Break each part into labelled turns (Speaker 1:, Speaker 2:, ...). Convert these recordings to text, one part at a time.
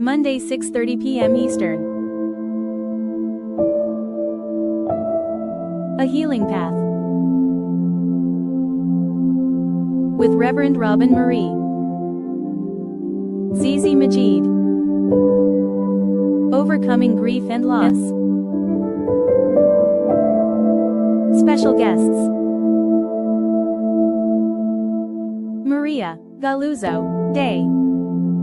Speaker 1: Monday 6:30 p.m. Eastern. A Healing Path with Reverend Robin Marie. Zizi Majid. Overcoming Grief and Loss. Special guests: Maria Galluzzo Day.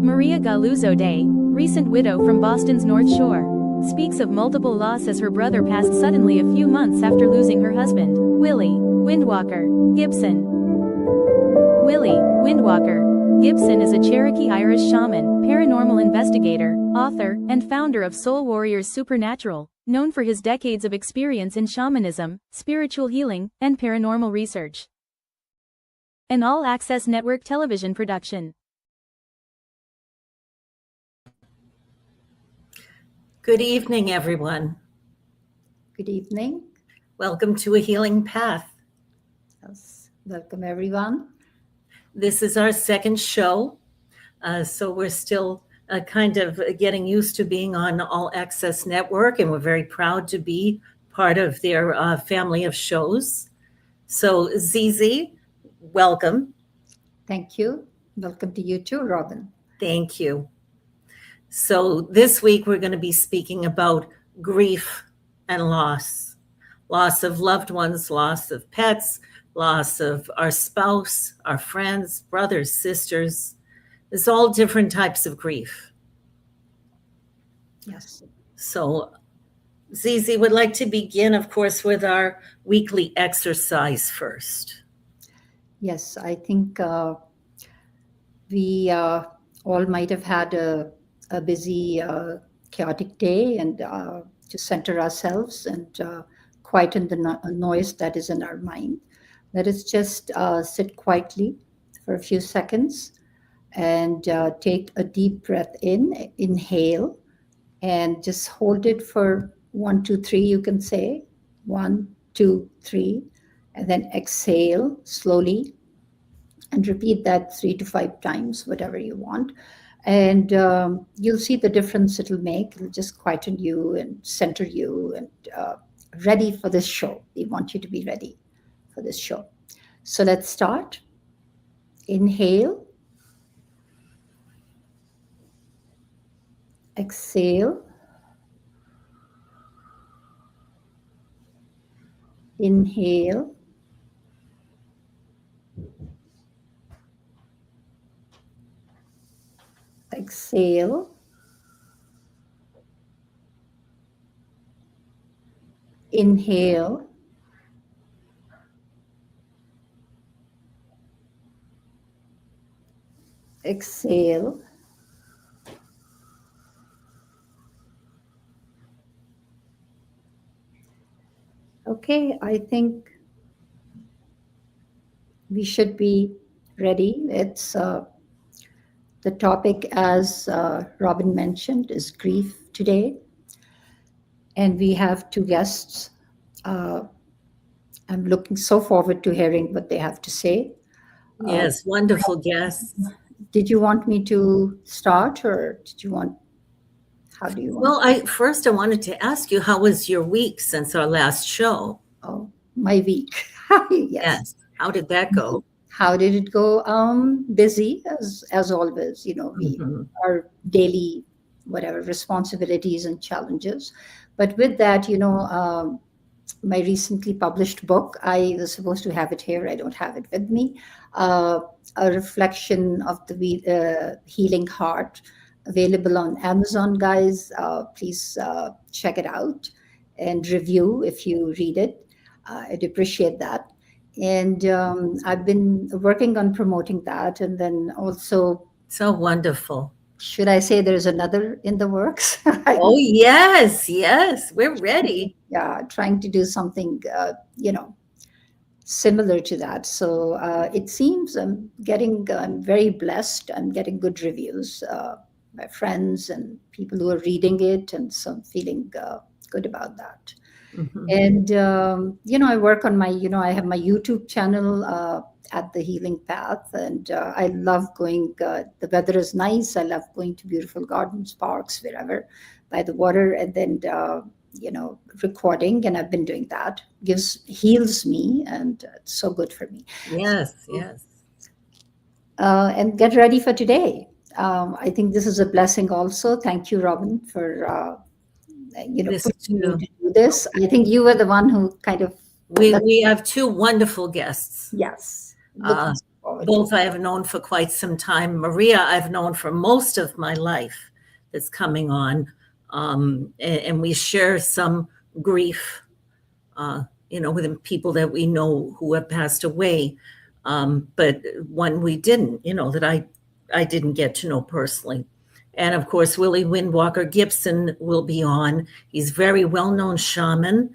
Speaker 1: Maria Galluzzo Day, recent widow from Boston's North Shore, speaks of multiple loss as her brother passed suddenly a few months after losing her husband, Willie Windwalker Gibson. Willie Windwalker Gibson is a Cherokee Irish shaman, paranormal investigator, author, and founder of Soul Warriors Supernatural, known for his decades of experience in shamanism, spiritual healing, and paranormal research. An all-access network television production.
Speaker 2: Good evening, everyone.
Speaker 3: Good evening.
Speaker 2: Welcome to A Healing Path.
Speaker 3: Yes. Welcome, everyone.
Speaker 2: This is our second show, so we're still kind of getting used to being on All Access Network, and we're very proud to be part of their family of shows. So, Zizi, welcome.
Speaker 3: Thank you. Welcome to you too, Robin.
Speaker 2: Thank you. So this week we're going to be speaking about grief and loss. Loss of loved ones, loss of pets, loss of our spouse, our friends, brothers, sisters. There's all different types of grief.
Speaker 3: Yes.
Speaker 2: So Zizi would like to begin, of course, with our weekly exercise first.
Speaker 3: Yes, I think we all might have had a busy, chaotic day, and to center ourselves and quieten the noise that is in our mind. Let us just sit quietly for a few seconds and take a deep breath in, inhale, and just hold it for 1, 2, 3, you can say 1, 2, 3, and then exhale slowly and repeat that 3 to 5 times, whatever you want. And you'll see the difference it'll make. It'll just quieten you and center you and ready for this show. We want you to be ready for this show. So let's start. Inhale. Exhale. Inhale. Exhale. Inhale. Exhale. Okay, I think we should be ready. It's the topic, as Robin mentioned, is grief today. And we have 2 guests. I'm looking so forward to hearing what they have to say.
Speaker 2: Yes, wonderful guests.
Speaker 3: Did you want me to start, or how do you want?
Speaker 2: Well, I wanted to ask you, how was your week since our last show?
Speaker 3: Oh, my week. Yes.
Speaker 2: How did that go?
Speaker 3: How did it go? Busy as always. We our daily whatever responsibilities and challenges. But with that, my recently published book, I was supposed to have it here. I don't have it with me. A reflection of the healing heart, available on Amazon, guys. Please check it out and review if you read it. I'd appreciate that. And I've been working on promoting that. And then also...
Speaker 2: So wonderful.
Speaker 3: Should I say there's another in the works?
Speaker 2: Oh, yes. We're ready.
Speaker 3: Yeah, trying to do something, similar to that. So it seems I'm very blessed. I'm getting good reviews by friends and people who are reading it. And so I'm feeling good about that.
Speaker 2: Mhm.
Speaker 3: And, I work on my, I have my YouTube channel at The Healing Path. And I love going, the weather is nice. I love going to beautiful gardens, parks, wherever, by the water, and then, recording. And I've been doing that. Heals me, and it's so good for me.
Speaker 2: Yes, yes.
Speaker 3: And get ready for today. I think this is a blessing also. Thank you, Robin, for
Speaker 2: This
Speaker 3: pushing me
Speaker 2: too.
Speaker 3: to do this. I think you were the one who kind of
Speaker 2: We have two wonderful guests.
Speaker 3: yes.
Speaker 2: Uh,
Speaker 3: Looking forward to
Speaker 2: both I have known for quite some time. Maria, I've known for most of my life that's coming on. And we share some grief, with people that we know who have passed away. But one we didn't, that I didn't get to know personally. And of course, Willie Windwalker GIBSON will be on. He's a very well-known shaman.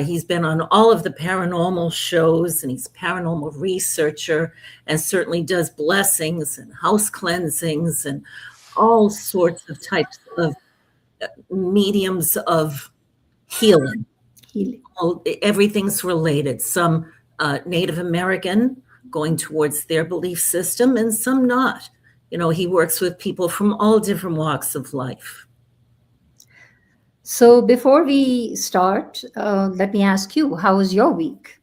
Speaker 2: He's been on all of the paranormal shows, and he's a paranormal researcher, and certainly does blessings and house cleansings and all sorts of types of mediums of healing.
Speaker 3: healing.
Speaker 2: Everything's related. Some Native American, going towards their belief system, and some not. He works with people from all different walks of life.
Speaker 3: So before we start, let me ask you, how was your week?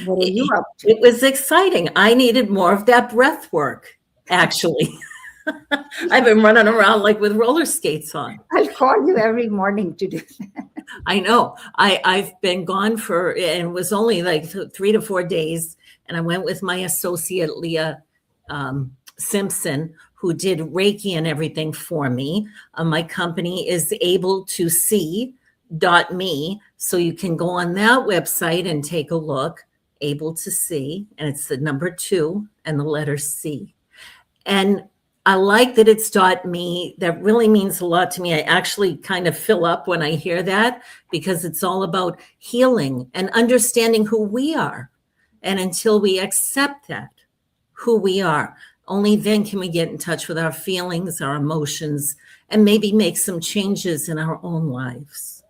Speaker 3: What are you up to?
Speaker 2: It was exciting. I needed more of that breath work, actually. I've been running around like with roller skates on.
Speaker 3: I'll call you every morning to do that.
Speaker 2: I know. I've been gone and it was only like 3 to 4 days. And I went with my associate, Leah Simpson, who did Reiki and everything for me. My company is able2see.me. So you can go on that website and take a look, able to see. And it's the number 2 and the letter C. And I like that it's .me. That really means a lot to me. I actually kind of fill up when I hear that, because it's all about healing and understanding who we are. And until we accept that, who we are, only then can we get in touch with our feelings, our emotions, and maybe make some changes in our own lives.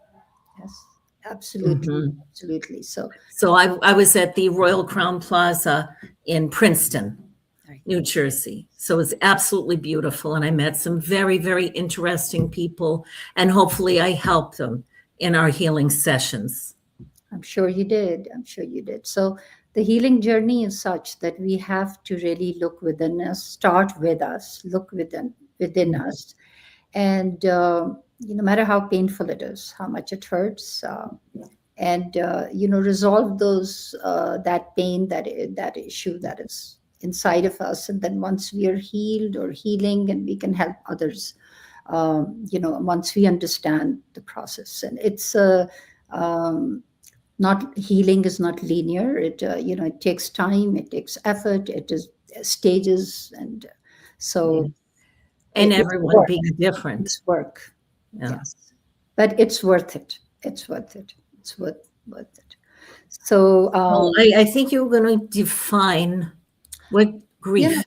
Speaker 3: Yes, absolutely.
Speaker 2: Mhm.
Speaker 3: Absolutely. So
Speaker 2: I was at the Royal Crown Plaza in Princeton, New Jersey. So it was absolutely beautiful. And I met some very, very interesting people. And hopefully I helped them in our healing sessions.
Speaker 3: I'm sure you did. I'm sure you did. So the healing journey is such that we have to really look within us, start with us, look within us. And no matter how painful it is, how much it hurts, and resolve that pain, that issue that is inside of us. And then once we are healed or healing, and we can help others, once we understand the process. And it's not, healing is not linear. It takes time, it takes effort, it is stages. And so
Speaker 2: and everyone being different.
Speaker 3: It's work.
Speaker 2: Yeah.
Speaker 3: Yes, but it's worth it. It's worth it. It's worth it. So
Speaker 2: I think you're going to define what grief is.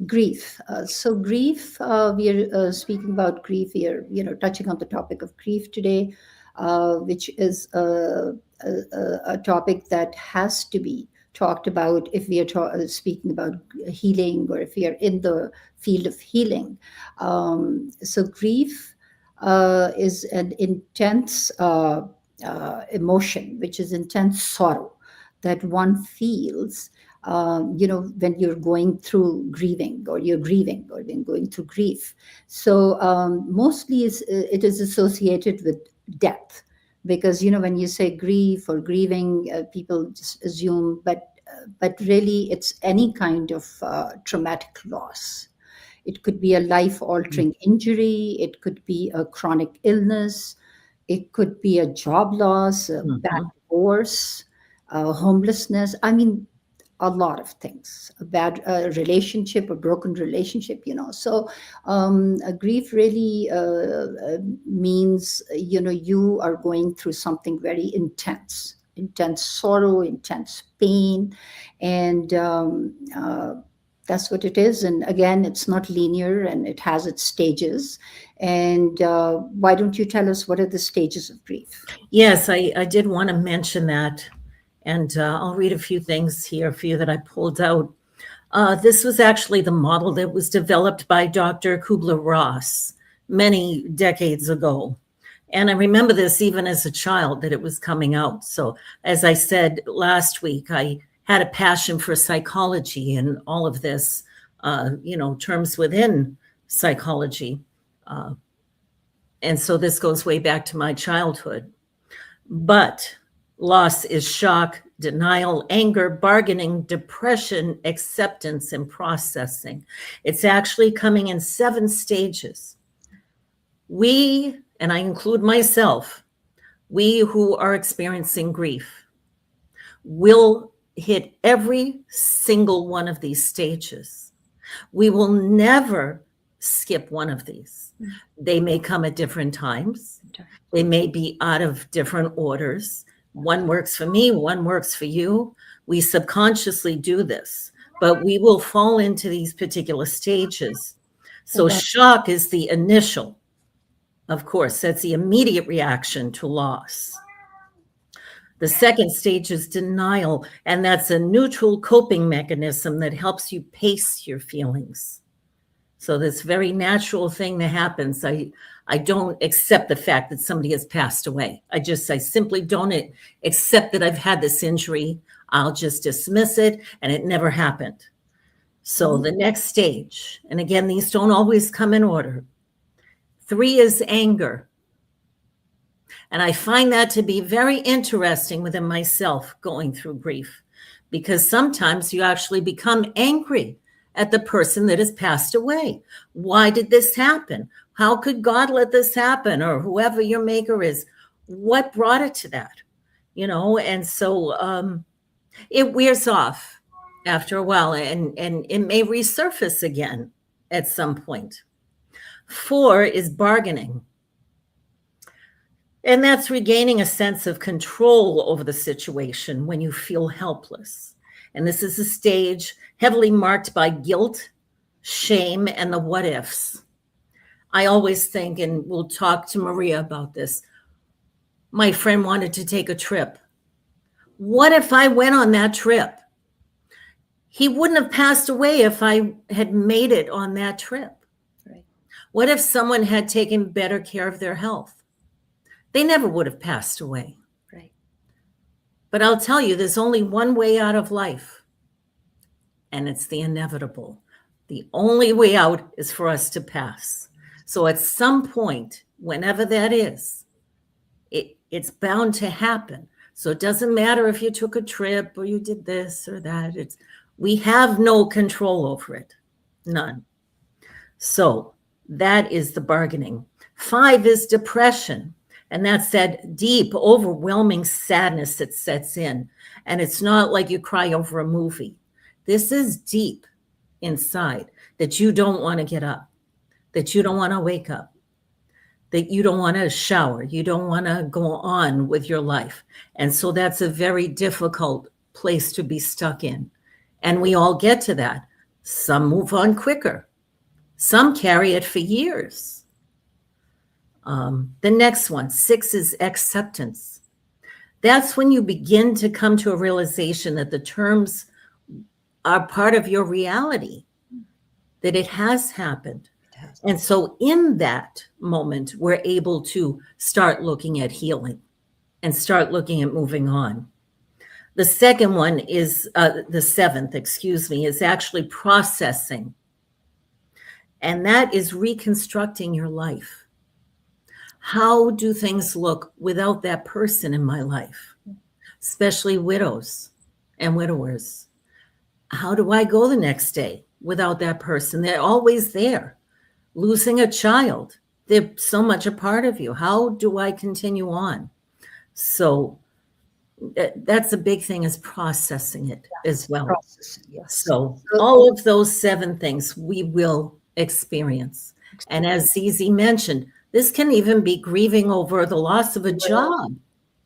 Speaker 3: Grief. So grief, we are speaking about grief. We are, touching on the topic of grief today, which is a topic that has to be talked about if we are speaking about healing, or if we are in the field of healing. So grief is an intense emotion, which is intense sorrow that one feels when you're going through grieving, or you're grieving, or when going through grief. So mostly it is associated with death, because when you say grief or grieving, people just assume, but really it's any kind of traumatic loss. It could be a life-altering injury, it could be a chronic illness, it could be a job loss, a bad divorce, homelessness. I mean, a lot of things, a bad relationship, a broken relationship, So grief really means, you are going through something very intense sorrow, intense pain. And That's what it is. And again, it's not linear and it has its stages. And why don't you tell us what are the stages of grief?
Speaker 2: Yes, I did want to mention that. And I'll read a few things here for you that I pulled out. This was actually the model that was developed by Dr. Kubler-Ross many decades ago. And I remember this even as a child that it was coming out. So as I said last week, I had a passion for psychology and all of this, terms within psychology. And so this goes way back to my childhood. But loss is shock, denial, anger, bargaining, depression, acceptance, and processing. It's actually coming in 7 stages. We, and I include myself, we who are experiencing grief will hit every single one of these stages. We will never skip one of these. They may come at different times. They may be out of different orders. One works for me, one works for you. We subconsciously do this, but we will fall into these particular stages. So shock is the initial, of course, that's the immediate reaction to loss. The second stage is denial, and that's a neutral coping mechanism that helps you pace your feelings. So this very natural thing that happens, I don't accept the fact that somebody has passed away. I simply don't accept that I've had this injury. I'll just dismiss it, and it never happened. So the next stage, and again, these don't always come in order. 3 is anger. And I find that to be very interesting within myself going through grief, because sometimes you actually become angry at the person that has passed away. Why did this happen? How could God let this happen? Or whoever your maker is, what brought it to that? And so it wears off after a while, and it may resurface again at some point. 4 is bargaining. And that's regaining a sense of control over the situation when you feel helpless. And this is a stage heavily marked by guilt, shame, and the what ifs. I always think, and we'll talk to Maria about this, my friend wanted to take a trip. What if I went on that trip? He wouldn't have passed away if I had made it on that trip. Right. What if someone had taken better care of their health? They never would have passed away. Right. But I'll tell you, there's only one way out of life, and it's the inevitable. The only way out is for us to pass. So at some point, whenever that is, it's bound to happen. So it doesn't matter if you took a trip or you did this or that. We have no control over it. None. So that is the bargaining. 5 is depression. And that's that deep, overwhelming sadness that sets in. And it's not like you cry over a movie. This is deep inside, that you don't want to get up, that you don't want to wake up, that you don't want to shower, you don't want to go on with your life. And so that's a very difficult place to be stuck in. And we all get to that. Some move on quicker. Some carry it for years. The next one, 6 is acceptance. That's when you begin to come to a realization that the terms are part of your reality, that it has happened. And so in that moment, we're able to start looking at healing and start looking at moving on. The second one is, the 7th, is actually processing. And that is reconstructing your life. How do things look without that person in my life, especially widows and widowers? How do I go the next day without that person? They're always there. Losing a child, they're so much a part of you. How do I continue on? So that's a big thing, is processing it as well.
Speaker 3: Yes.
Speaker 2: So all of those 7 things we will experience. And as Zizi mentioned, this can even be grieving over the loss of a job.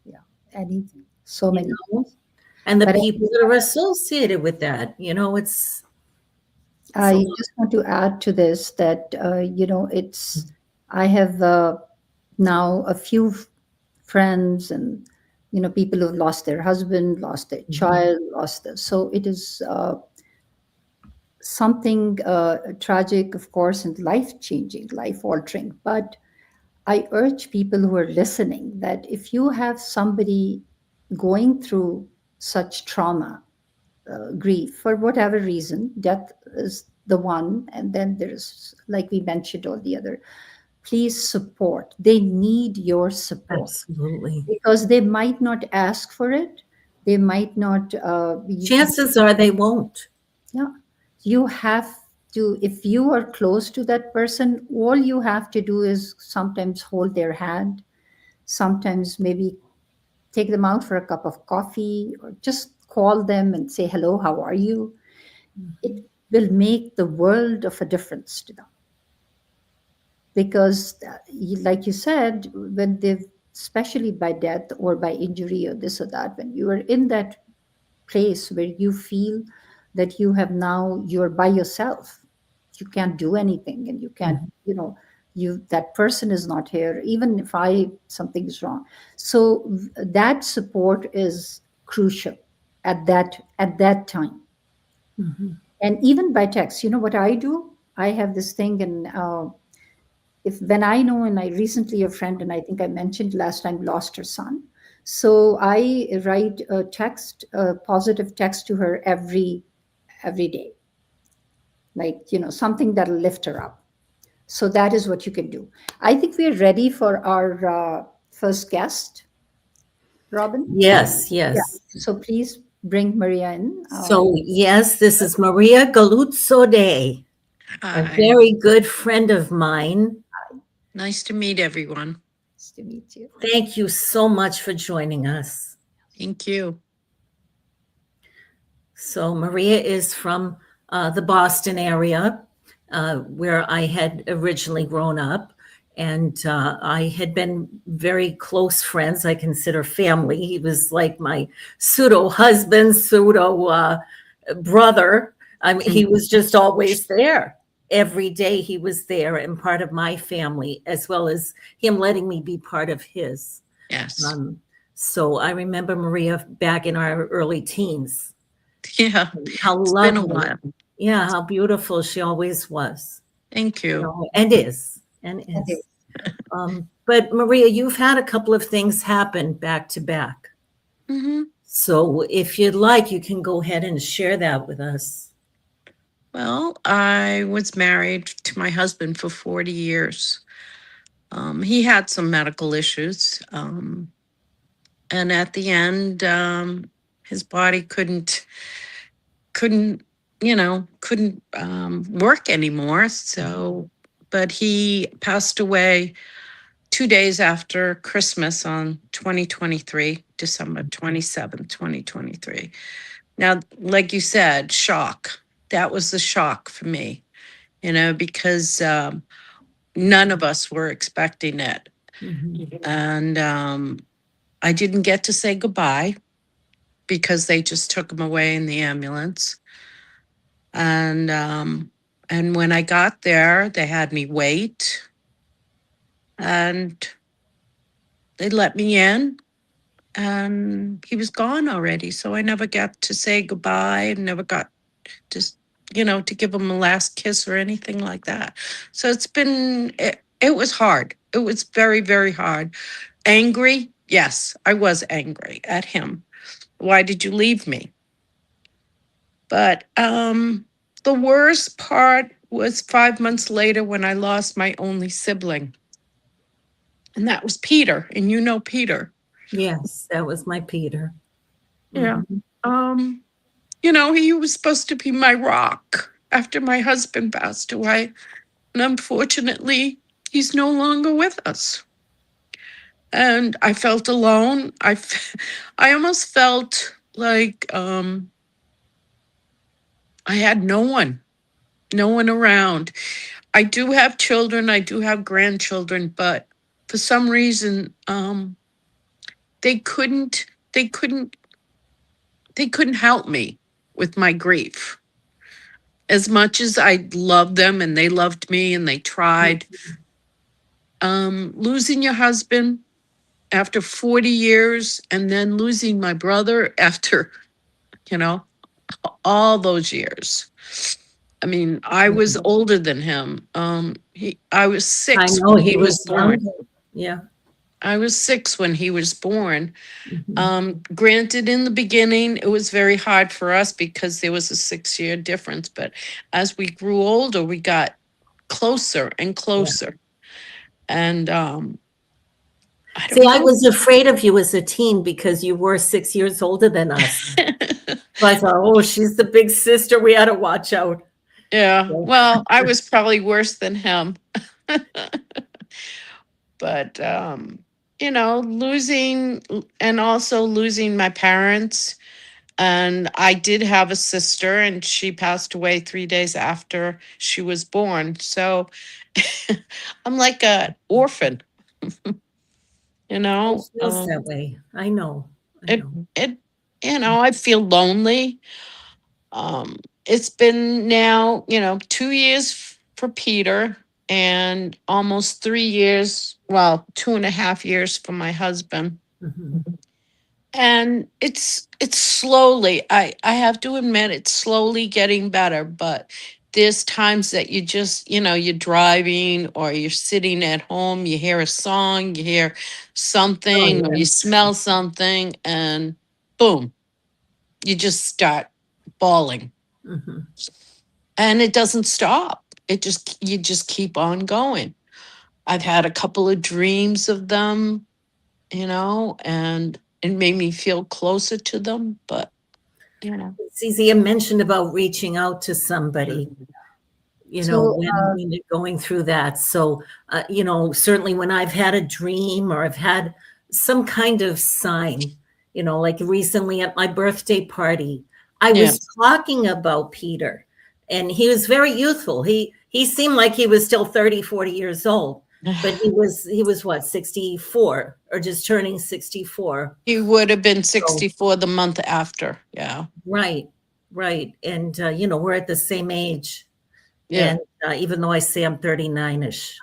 Speaker 3: Yeah, anything. So many.
Speaker 2: And the people that are associated with that, it's
Speaker 3: I
Speaker 2: So,
Speaker 3: just want to add to this that, I have now a few friends and, people who've lost their husband, lost their child, so it is something tragic, of course, and life changing, life altering. But I urge people who are listening that if you have somebody going through such trauma, grief, for whatever reason, death is the one, and then there's, like we mentioned, all the other. Please support. They need your support
Speaker 2: absolutely.
Speaker 3: because they might not ask for it. They might not.
Speaker 2: Chances are they won't.
Speaker 3: Yeah, you have to. If you are close to that person, all you have to do is sometimes hold their hand. Sometimes maybe take them out for a cup of coffee, or just call them and say hello. How are you? It will make the world of a difference to them because like you said, when they've, especially by death or by injury or this or that, when you are in that place where you feel that you have now, you're by yourself, you can't do anything, and you can't, that person is not here, even if something's wrong. So that support is crucial at that time.
Speaker 2: Mhm.
Speaker 3: And even by text, what I do, I have this thing. And if when I know, and I recently, a friend, and I think I mentioned last time, lost her son, so I write a positive text to her every day, like, something that'll lift her up. So that is what you can do. I think we're ready for our first guest, Robin.
Speaker 2: Yes,
Speaker 3: Yeah,
Speaker 2: yes.
Speaker 3: so please bring Maria in.
Speaker 2: So, yes, this is Maria Galluzzo Day, a
Speaker 4: Hi,
Speaker 2: very good friend of mine.
Speaker 4: nice to meet everyone.
Speaker 3: Nice to meet you.
Speaker 2: Thank you so much for joining us.
Speaker 4: Thank you.
Speaker 2: So, Maria is from the Boston area, where I had originally grown up. And I had been very close friends. I consider family. He was like my pseudo husband, pseudo brother. I mean, he was just always there. Every day he was there and part of my family, as well as him letting me be part of his.
Speaker 4: Yes.
Speaker 2: So I remember Maria back in our early teens.
Speaker 4: Yeah,
Speaker 2: How
Speaker 4: it's been a
Speaker 2: lovely.
Speaker 4: while.
Speaker 2: Yeah, how beautiful she always was.
Speaker 4: Thank you.
Speaker 2: And is. And is. But Maria, you've had a couple of things happen back to back.
Speaker 4: hmm
Speaker 2: So if you'd like, you can go ahead and share that with us.
Speaker 4: Well, I was married to my husband for 40 years. He had some medical issues. And at the end, his body couldn't work anymore. So, but he passed away 2 days after Christmas on 2023, December 27th, 2023. Now, like you said, shock. That was the shock for me, because none of us were expecting it. And I didn't get to say goodbye because they just took him away in the ambulance. And when I got there, they had me wait, and they let me in, and he was gone already. So I never got to say goodbye, and never got to, to give him a last kiss or anything like that. So it was hard. It was very, very hard. Angry. Yes, I was angry at him. Why did you leave me? But the worst part was 5 months later when I lost my only sibling. And that was Peter. And you know Peter.
Speaker 2: Yes, that was my Peter.
Speaker 4: Yeah. He was supposed to be my rock after my husband passed away. And unfortunately, he's no longer with us. And I felt alone. I almost felt like I had no one around. I do have children, I do have grandchildren, but for some reason, they couldn't they couldn't help me with my grief. as much as I loved them and they loved me and they tried, losing your husband after 40 years and then losing my brother after, you know, all those years. I mean, I was older than him. I was
Speaker 2: I
Speaker 4: 6
Speaker 2: know
Speaker 4: when
Speaker 2: he
Speaker 4: he was
Speaker 2: was young.
Speaker 4: born.
Speaker 2: Yeah.
Speaker 4: I was 6 when he was born.
Speaker 2: Mhm.
Speaker 4: Granted, in the beginning, it was very hard for us because there was a 6-year difference. But as we grew older, we got closer and closer. And I
Speaker 2: See,
Speaker 4: don't
Speaker 2: I
Speaker 4: know.
Speaker 2: was afraid of you as a teen because you were 6 years older than us. So I thought, oh, she's the big sister. We had to watch out.
Speaker 4: Yeah. Well, I was probably worse than him. But losing and also losing my parents. And I did have a sister, and she passed away 3 days after she was born. So I'm like an orphan, you
Speaker 2: It
Speaker 4: know.
Speaker 2: feels that way. I know. I
Speaker 4: It
Speaker 2: know.
Speaker 4: it I feel lonely. It's been now, 2 years for Peter and almost 3 years, well, 2.5 years for my husband.
Speaker 2: Mhm.
Speaker 4: And it's slowly, I have to admit, it's slowly getting better, but there's times that you just, you're driving or you're sitting at home, you hear a song, you hear
Speaker 2: Oh,
Speaker 4: something, or
Speaker 2: yeah.
Speaker 4: you smell something, and boom, you just start bawling.
Speaker 2: Mhm.
Speaker 4: And it doesn't stop. You just keep on going. I've had a couple of dreams of them, and it made me feel closer to them, but
Speaker 2: Zizi mentioned about reaching out to somebody,
Speaker 3: So,
Speaker 2: when you're going through that. So, certainly when I've had a dream or I've had some kind of sign, like recently at my birthday party, I
Speaker 4: yeah.
Speaker 2: was talking about Peter and he was very youthful. He seemed like he was still 30, 40 years old, but he was what, 64 or just turning 64.
Speaker 4: He would have been
Speaker 2: So,
Speaker 4: 64 the month after. Yeah.
Speaker 2: right, right. And, we're at the same age.
Speaker 4: Yeah.
Speaker 2: And even though I say I'm 39-ish,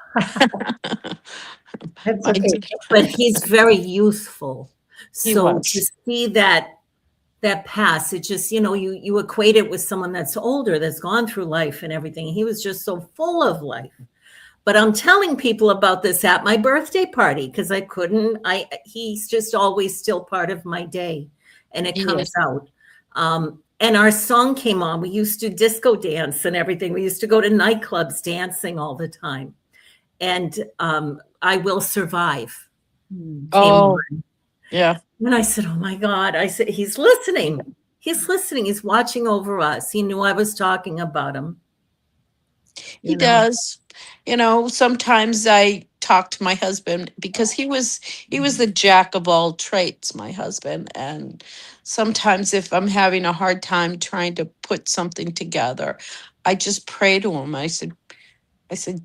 Speaker 3: that's
Speaker 4: I
Speaker 3: okay.
Speaker 4: did.
Speaker 2: but he's very youthful.
Speaker 4: He
Speaker 2: So to
Speaker 4: was.
Speaker 2: see that pass, it just, you equate it with someone that's older, that's gone through life and everything. He was just so full of life. But I'm telling people about this at my birthday party because he's just always still part of my day and it
Speaker 4: Yeah.
Speaker 2: comes out. And our song came on. We used to disco dance and everything. We used to go to nightclubs dancing all the time. And I Will Survive came
Speaker 4: Oh,
Speaker 2: on.
Speaker 4: yeah.
Speaker 2: And I said, oh my God. I said, he's listening. He's listening. He's watching over us. He knew I was talking about him.
Speaker 4: He
Speaker 2: You know,
Speaker 4: does. Sometimes I talk to my husband because he was the jack of all trades, my husband. And sometimes if I'm having a hard time trying to put something together, I just pray to him. I said,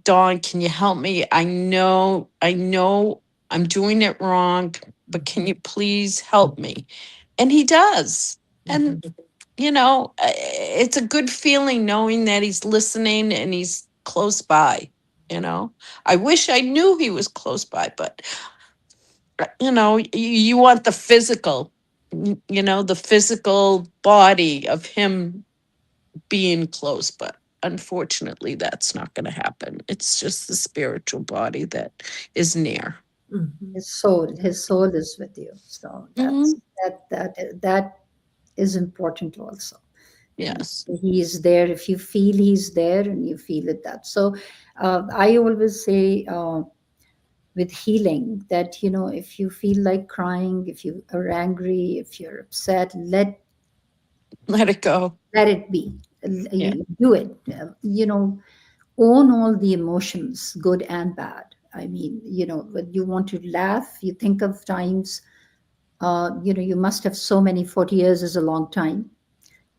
Speaker 4: Dawn, can you help me? I know I'm doing it wrong, but can you please help me? And he does.
Speaker 2: Mhm.
Speaker 4: And it's a good feeling knowing that he's listening and he's close by. You know, I wish I knew he was close by, but you want the physical, the physical body of him being close, but unfortunately, that's not going to happen. It's just the spiritual body that is near.
Speaker 2: Mhm.
Speaker 3: His soul is with you. So
Speaker 4: Mhm.
Speaker 3: that is important also. And
Speaker 4: Yes.
Speaker 3: he is there if you feel he's there and you feel it. That so I always say with healing that if you feel like crying, if you are angry, if you're upset,
Speaker 4: Let it go.
Speaker 3: let it be.
Speaker 4: Yeah.
Speaker 3: You do it. Own all the emotions, good and bad. I mean, when you want to laugh, you think of times. You must have so many. 40 years is a long time,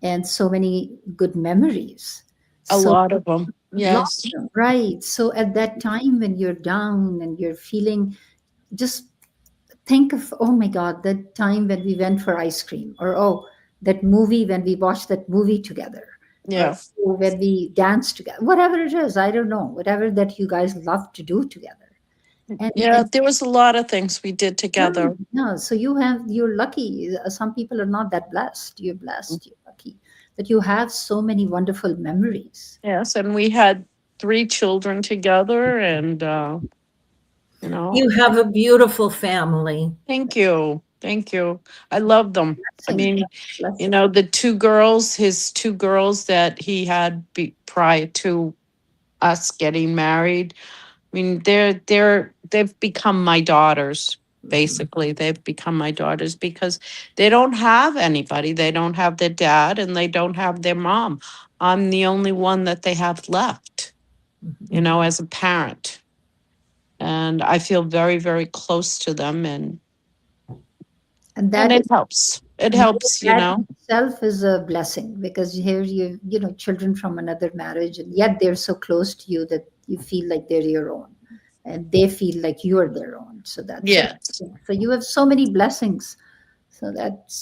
Speaker 3: and so many good memories.
Speaker 4: A
Speaker 3: So
Speaker 4: lot of them.
Speaker 3: lot
Speaker 4: Yes.
Speaker 3: of them, right? So at that time when you're down and you're feeling, just think of, oh my God, that time when we went for ice cream, or oh, that movie when we watched that movie together.
Speaker 4: Yeah.
Speaker 3: So when we dance together, whatever it is, I don't know, whatever that you guys love to do together.
Speaker 4: Yeah, there was a lot of things we did together.
Speaker 3: No, so you're lucky. Some people are not that blessed. You're blessed, you're lucky that you have so many wonderful memories.
Speaker 4: Yes, and we had 3 children together, and you know,
Speaker 2: You have a beautiful family.
Speaker 4: thank you. Thank you. I love them. I
Speaker 3: Blessing,
Speaker 4: mean,
Speaker 3: blessing.
Speaker 4: the 2 girls, his 2 girls that he had prior to us getting married. I mean, they've become my daughters. Basically, they've become my daughters because they don't have anybody. They don't have their dad and they don't have their mom. I'm the only one that they have left, as a parent. And I feel very, very close to them, and
Speaker 3: And
Speaker 4: it helps. It helps,
Speaker 3: that itself is a blessing, because here children from another marriage, and yet they're so close to you that you feel like they're your own, and they feel like you're their own. So that's
Speaker 4: Yes.
Speaker 3: so you have so many blessings. So that's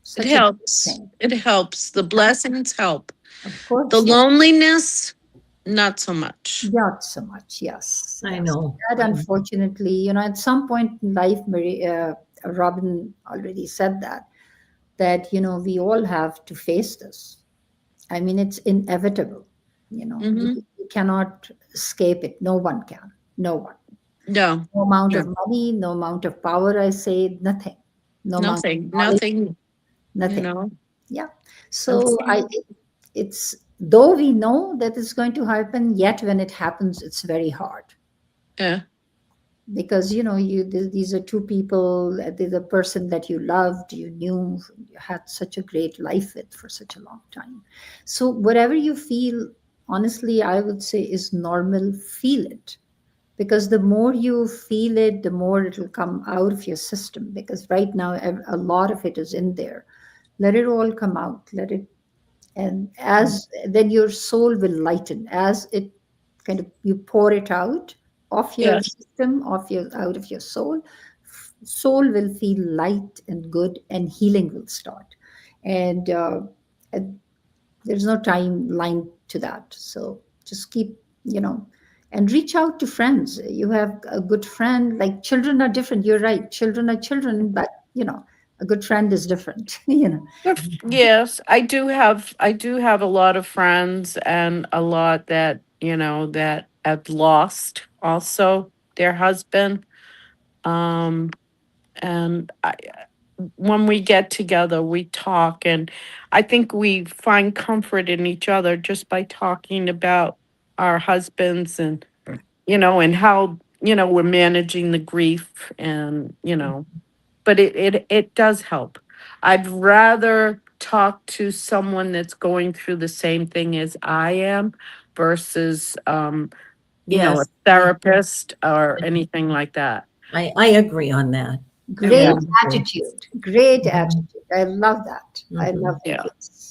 Speaker 3: such
Speaker 4: It
Speaker 3: a good
Speaker 4: helps.
Speaker 3: thing.
Speaker 4: It helps. The blessings help.
Speaker 3: Of course,
Speaker 4: The loneliness, not so much.
Speaker 3: not so much. Yes,
Speaker 2: I
Speaker 3: yes.
Speaker 2: know.
Speaker 3: That unfortunately, at some point in life, Robin already said that we all have to face this. I mean, it's inevitable.
Speaker 4: Mhm.
Speaker 3: You cannot escape it. No one can. No one.
Speaker 4: No,
Speaker 3: No amount
Speaker 4: no,
Speaker 3: of money, no amount of power. I say nothing. No amount of
Speaker 4: nothing,
Speaker 3: knowledge,
Speaker 4: nothing,
Speaker 3: nothing. Yeah. So
Speaker 4: Absolutely.
Speaker 3: it's though we know that it's going to happen, yet when it happens, it's very hard,
Speaker 4: Yeah,
Speaker 3: because these are 2 people. There's a person that you loved, you knew, you had such a great life with for such a long time. So whatever you feel, honestly, I would say is normal. Feel it, because the more you feel it, the more it will come out of your system, because right now a lot of it is in there. Let it all come out, let it. And as then your soul will lighten as it kind of you pour it out of your
Speaker 4: yes,
Speaker 3: system, of your out of your soul. Soul will feel light and good, and healing will start. And there's no timeline to that. So just keep, and reach out to friends. You have a good friend. Like, children are different. You're right. Children are children, but a good friend is different.
Speaker 4: yes. I do have a lot of friends, and a lot that that have lost also their husband. Um, and when we get together, we talk, and I think we find comfort in each other just by talking about our husbands, and and how we're managing the grief, and but it does help. I'd rather talk to someone that's going through the same thing as I am versus a
Speaker 2: Yes,
Speaker 4: therapist or anything like that.
Speaker 2: I agree on that. I
Speaker 3: Great
Speaker 4: Yeah.
Speaker 2: really do.
Speaker 3: attitude. Great
Speaker 2: Mhm.
Speaker 3: attitude. I love that. I
Speaker 2: Mhm.
Speaker 3: love that.
Speaker 4: Yeah.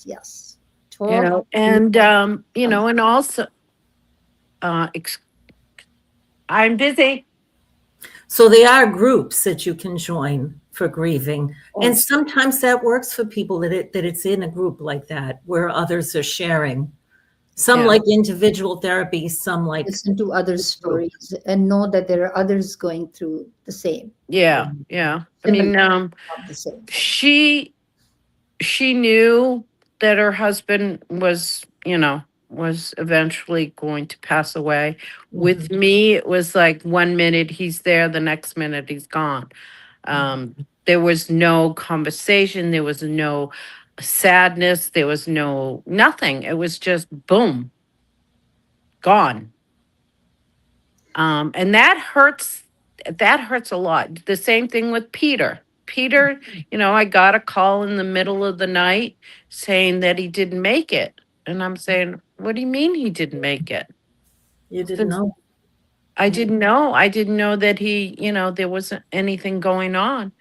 Speaker 3: Yes. Talk.
Speaker 4: And and also ex- I'm busy.
Speaker 2: So there are groups that you can join for grieving, and
Speaker 3: Also.
Speaker 2: sometimes that works for people that it's in a group like that where others are sharing. Some
Speaker 4: Yeah.
Speaker 2: like individual therapy, some like
Speaker 3: Listen to others'
Speaker 2: group.
Speaker 3: stories and know that there are others going through the same,
Speaker 4: Yeah, yeah. I
Speaker 3: similar,
Speaker 4: mean,
Speaker 3: not the same.
Speaker 4: she knew that her husband was eventually going to pass away. With me, it was like 1 minute he's there, the next minute he's gone. There was no conversation, there was no sadness, there was no nothing. It was just boom, gone. And that hurts a lot. The same thing with Peter. Peter, I got a call in the middle of the night saying that he didn't make it. And I'm saying, what do you mean he didn't make it?
Speaker 2: You didn't
Speaker 4: Since
Speaker 2: know.
Speaker 4: I didn't know. I didn't know that there wasn't anything going on.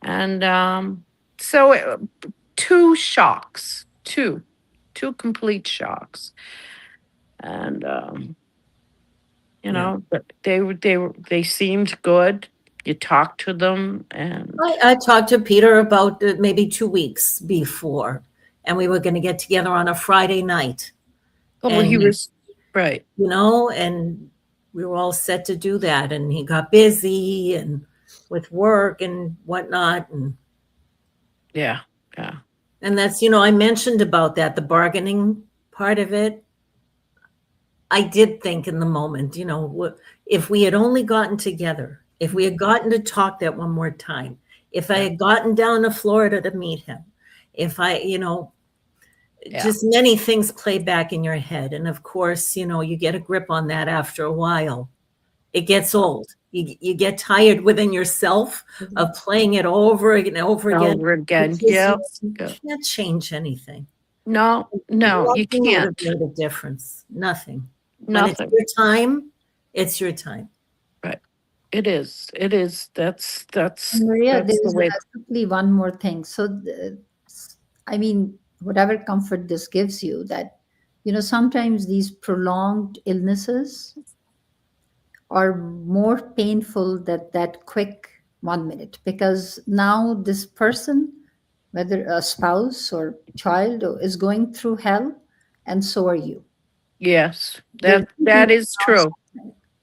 Speaker 4: And so 2 shocks, two complete shocks. And
Speaker 2: Yeah.
Speaker 4: but they seemed good. You talked to them, and
Speaker 2: I talked to Peter about maybe 2 weeks before, and we were going to get together on a Friday night.
Speaker 4: Oh, he
Speaker 2: And-
Speaker 4: was right.
Speaker 2: You know, and we were all set to do that. And he got busy and with work and whatnot.
Speaker 4: Yeah.
Speaker 2: And that's, you know, I mentioned about that, the bargaining part of it. I did think in the moment, you know, if we had only gotten together, if we had gotten to talk that one more time, if I had gotten down to Florida to meet him, if I, you know, just many things play back in your head. And of course, you know, you get a grip on that after a while. It gets old. You get tired within yourself of playing it over and over again.
Speaker 4: Over again.
Speaker 2: Because
Speaker 4: Yeah.
Speaker 2: You can't change anything.
Speaker 4: No, you
Speaker 2: Nothing would have
Speaker 4: can't.
Speaker 2: made a difference. Nothing. When
Speaker 4: Nothing.
Speaker 2: it's your time, it's your time.
Speaker 4: It is. That's
Speaker 3: Maria,
Speaker 4: that's the
Speaker 3: there's
Speaker 4: way.
Speaker 3: quickly one more thing. So, I mean, whatever comfort this gives you, that, you know, sometimes these prolonged illnesses are more painful than that quick 1 minute, because now this person, whether a spouse or child, is going through hell, and so are you.
Speaker 4: Yes,
Speaker 3: You're
Speaker 4: that is true.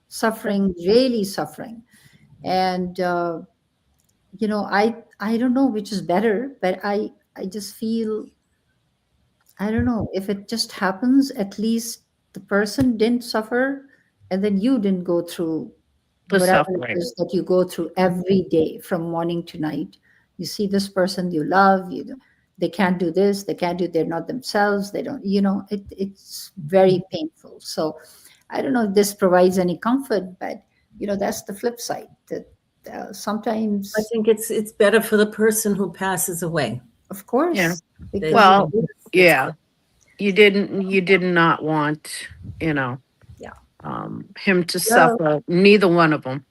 Speaker 3: Suffering, really suffering. And you know, I don't know which is better, but I just feel, I don't know, if it just happens, at least the person didn't suffer, and then you didn't go through
Speaker 4: The
Speaker 3: whatever
Speaker 4: suffering.
Speaker 3: it is that you go through every day from morning to night. You see this person you love, they can't do this, they can't do, they're not themselves, they don't, you know, it's very painful. So I don't know if this provides any comfort, but you know, that's the flip side, that sometimes,
Speaker 2: I think it's better for the person who passes away.
Speaker 3: of course,
Speaker 4: Yeah.
Speaker 3: because
Speaker 4: Well,
Speaker 2: It's-
Speaker 4: yeah. You did not want, you know,
Speaker 3: Yeah.
Speaker 4: him to suffer. Neither one of them.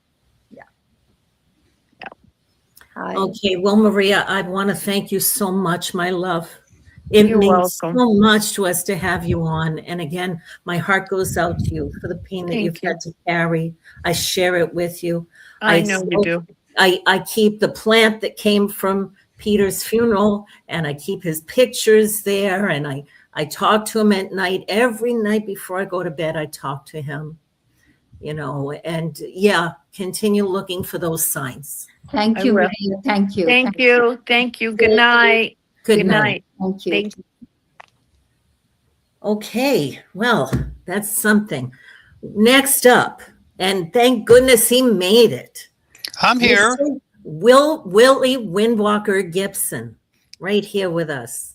Speaker 2: Okay, well, Maria, I want to thank you so much, my love. It
Speaker 4: You're
Speaker 2: means
Speaker 4: welcome.
Speaker 2: so much to us to have you on. And again, my heart goes out to you for the pain that
Speaker 4: Thank
Speaker 2: you've
Speaker 4: you.
Speaker 2: had to carry. I share it with you.
Speaker 4: I know you do.
Speaker 2: I keep the plant that came from Peter's funeral, and I keep his pictures there, and I talk to him at night. Every night before I go to bed, I talk to him, you know, and yeah, continue looking for those signs.
Speaker 3: thank
Speaker 4: I
Speaker 3: you,
Speaker 4: will.
Speaker 3: Maria. Thank you.
Speaker 4: Thank you. Thank you. Good night.
Speaker 2: Good
Speaker 4: Good
Speaker 2: night.
Speaker 4: night.
Speaker 3: Thank you.
Speaker 4: Thank
Speaker 2: Okay, well, that's something. Next up, and thank goodness he made it.
Speaker 5: I'm here.
Speaker 2: Mr. Willie Windwalker GIBSON, right here with us.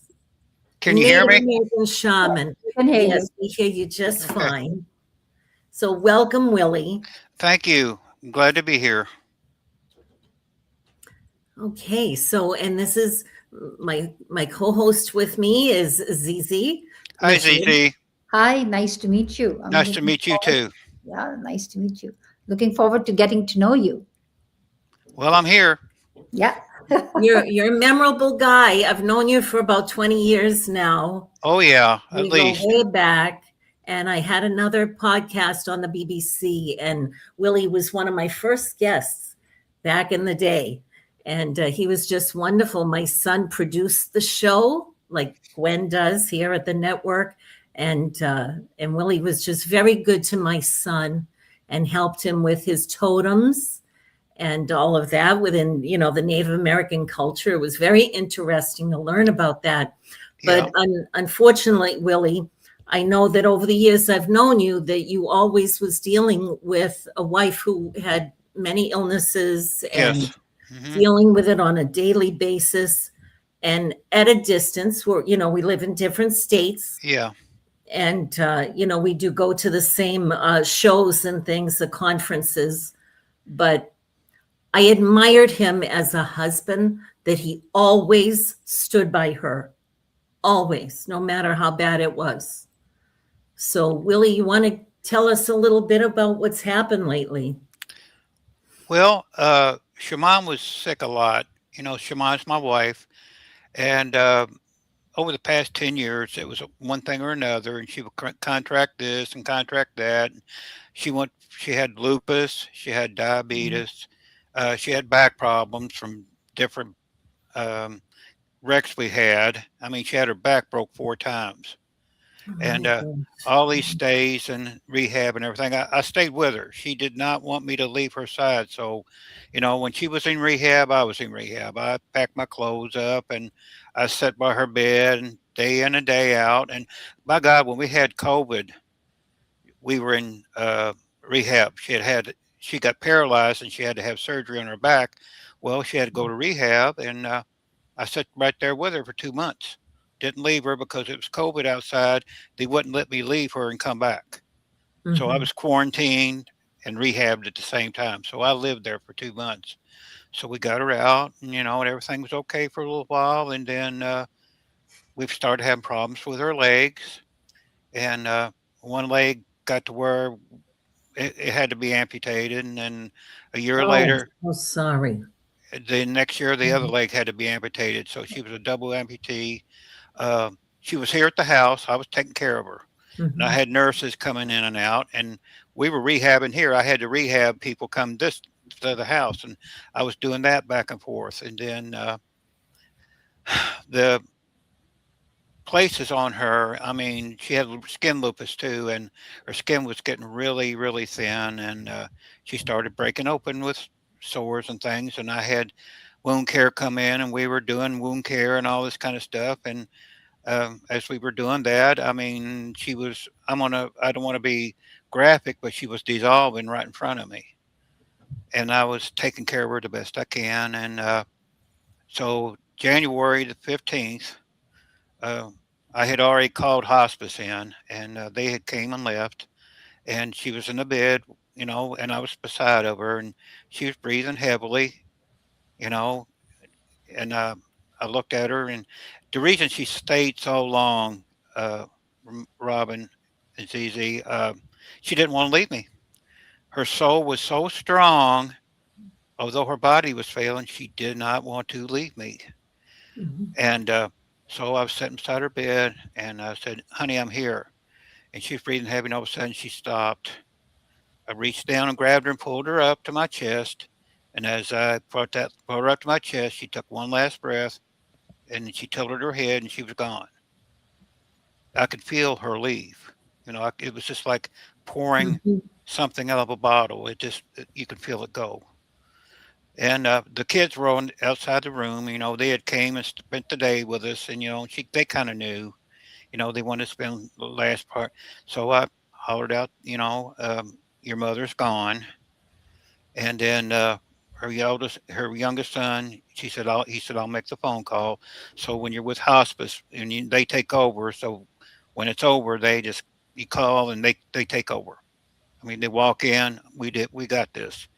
Speaker 5: Can you hear me?
Speaker 2: Native American shaman.
Speaker 3: I can hear you.
Speaker 2: Yes, we hear you just
Speaker 5: Okay.
Speaker 2: fine. So welcome, Willie.
Speaker 5: Thank you. I'm glad to be here.
Speaker 2: Okay, so and this is my co-host with me is Zizi.
Speaker 5: Hi,
Speaker 2: Majid.
Speaker 5: Zizi.
Speaker 3: Hi, nice to meet you. I'm
Speaker 5: Nice to
Speaker 3: looking
Speaker 5: meet you
Speaker 3: forward-
Speaker 5: too.
Speaker 3: Yeah, nice to meet you. Looking forward to getting to know you.
Speaker 5: Well, I'm here.
Speaker 3: Yeah.
Speaker 2: You're a memorable guy. I've known you for about 20 years now.
Speaker 5: Oh, yeah,
Speaker 2: We
Speaker 5: at
Speaker 2: go
Speaker 5: least.
Speaker 2: way back. And I had another podcast on the BBC, and Willie was one of my first guests back in the day. And he was just wonderful. My son produced the show, like Gwen does here at the network. And Willie was just very good to my son and helped him with his totems and all of that within, you know, the Native American culture. It was very interesting to learn about that. But unfortunately, Willie, I know that over the years I've known you, that you always was dealing with a wife who had many illnesses and
Speaker 5: Yes. Mhm.
Speaker 2: dealing with it on a daily basis and at a distance where, you know, we live in different states.
Speaker 5: Yeah.
Speaker 2: And, you know, we do go to the same shows and things, the conferences. But I admired him as a husband, that he always stood by her, always, no matter how bad it was. So, Willie, you want to tell us a little bit about what's happened lately?
Speaker 5: Well, Shaman was sick a lot. You know, Shaman's my wife. And over the past 10 years, it was one thing or another. And she would contract this and contract that. She had lupus. She had diabetes. She had back problems from different wrecks we had. I mean, she had her back broke 4 times. And all these stays and rehab and everything, I stayed with her. She did not want me to leave her side. So, when she was in rehab, I was in rehab. I packed my clothes up and I sat by her bed and day in and day out. And by God, when we had COVID, we were in rehab. She got paralyzed and she had to have surgery on her back. Well, she had to go to rehab, and I sat right there with her for 2 months. Didn't leave her because it was COVID outside. They wouldn't let me leave her and come back. So I was quarantined and rehabbed at the same time. So I lived there for 2 months. So we got her out, and everything was okay for a little while. And then we've started having problems with her legs. And one leg got to where it had to be amputated. And then a year later,
Speaker 2: Oh, sorry.
Speaker 5: the next year, the other leg had to be amputated. So she was a double amputee. She was here at the house. I was taking care of her. And I had nurses coming in and out, and we were rehabbing here. I had to rehab people come this to the house, and I was doing that back and forth. And then the places on her, I mean, she had skin lupus too, and her skin was getting really, really thin, and she started breaking open with sores and things. And I had wound care come in, and we were doing wound care and all this kind of stuff. And as we were doing that, I mean, I don't want to be graphic, but she was dissolving right in front of me. And I was taking care of her the best I can. And so January the 15th, I had already called hospice in, and they had came and left, and she was in the bed, and I was beside of her, and she was breathing heavily, and I looked at her, and the reason she stayed so long, Robin and Zizi, she didn't want to leave me. Her soul was so strong, although her body was failing, she did not want to leave me. And so I was sitting beside her bed, and I said, "Honey, I'm here." And she was breathing heavy, and all of a sudden she stopped. I reached down and grabbed her and pulled her up to my chest. And as I brought her up to my chest, she took one last breath, and she tilted her head, and she was gone. I could feel her leave. It was just like pouring something out of a bottle. You could feel it go. And the kids were outside the room. They had came and spent the day with us, and they kind of knew. They wanted to spend the last part. So I hollered out, "Your mother's gone." And then her youngest son, he said, "I'll make the phone call." So when you're with hospice and they take over, so when it's over, you call and they take over. I mean, they walk in. We got this.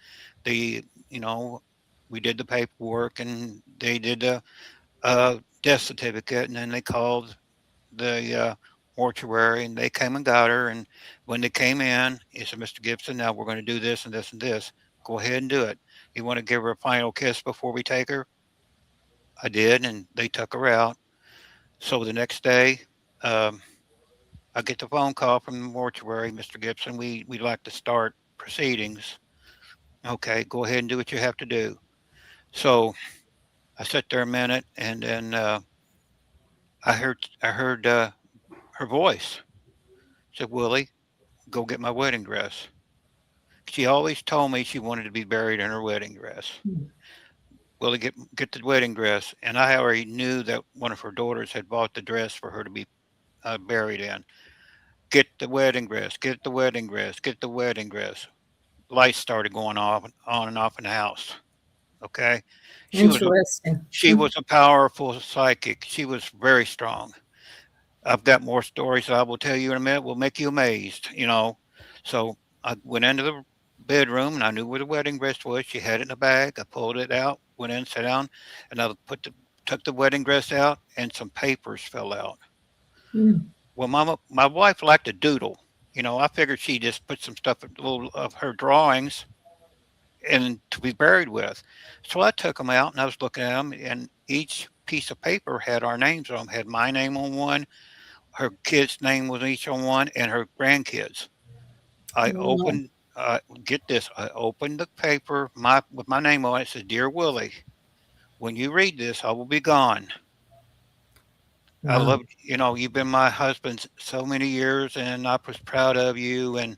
Speaker 5: We did the paperwork, and they did the death certificate, and then they called the mortuary, and they came and got her. And when they came in, he said, "Mr. Gibson, now we're going to do this and this and this. Go ahead and do it. You want to give her a final kiss before we take her?" I did, and they took her out. So the next day, I get the phone call from the mortuary, "Mr. Gibson, we'd like to start proceedings." "Okay, go ahead and do what you have to do." So I sat there a minute, and then I heard her voice. She said, "Willie, go get my wedding dress." She always told me she wanted to be buried in her wedding dress. "Willie, get the wedding dress." And I already knew that one of her daughters had bought the dress for her to be buried in. "Get the wedding dress, get the wedding dress, get the wedding dress." Lights started going off, on and off in the house. Okay. She was a powerful psychic. She was very strong. I've got more stories that I will tell you in a minute. Will make you amazed, So I went into the bedroom, and I knew where the wedding dress was. She had it in a bag. I pulled it out, went in, sat down, and I took the wedding dress out, and some papers fell out. Well, my wife liked to doodle. I figured she just put some stuff, a little of her drawings, and to be buried with. So I took them out, and I was looking at them, and each piece of paper had our names on them. Had my name on one, her kid's name was each on one, and her grandkids. I opened, get this, I opened the paper with my name on it. It says, "Dear Willie, when you read this, I will be gone. I
Speaker 2: Wow.
Speaker 5: love, you've been my husband so many years, and I was proud of you, and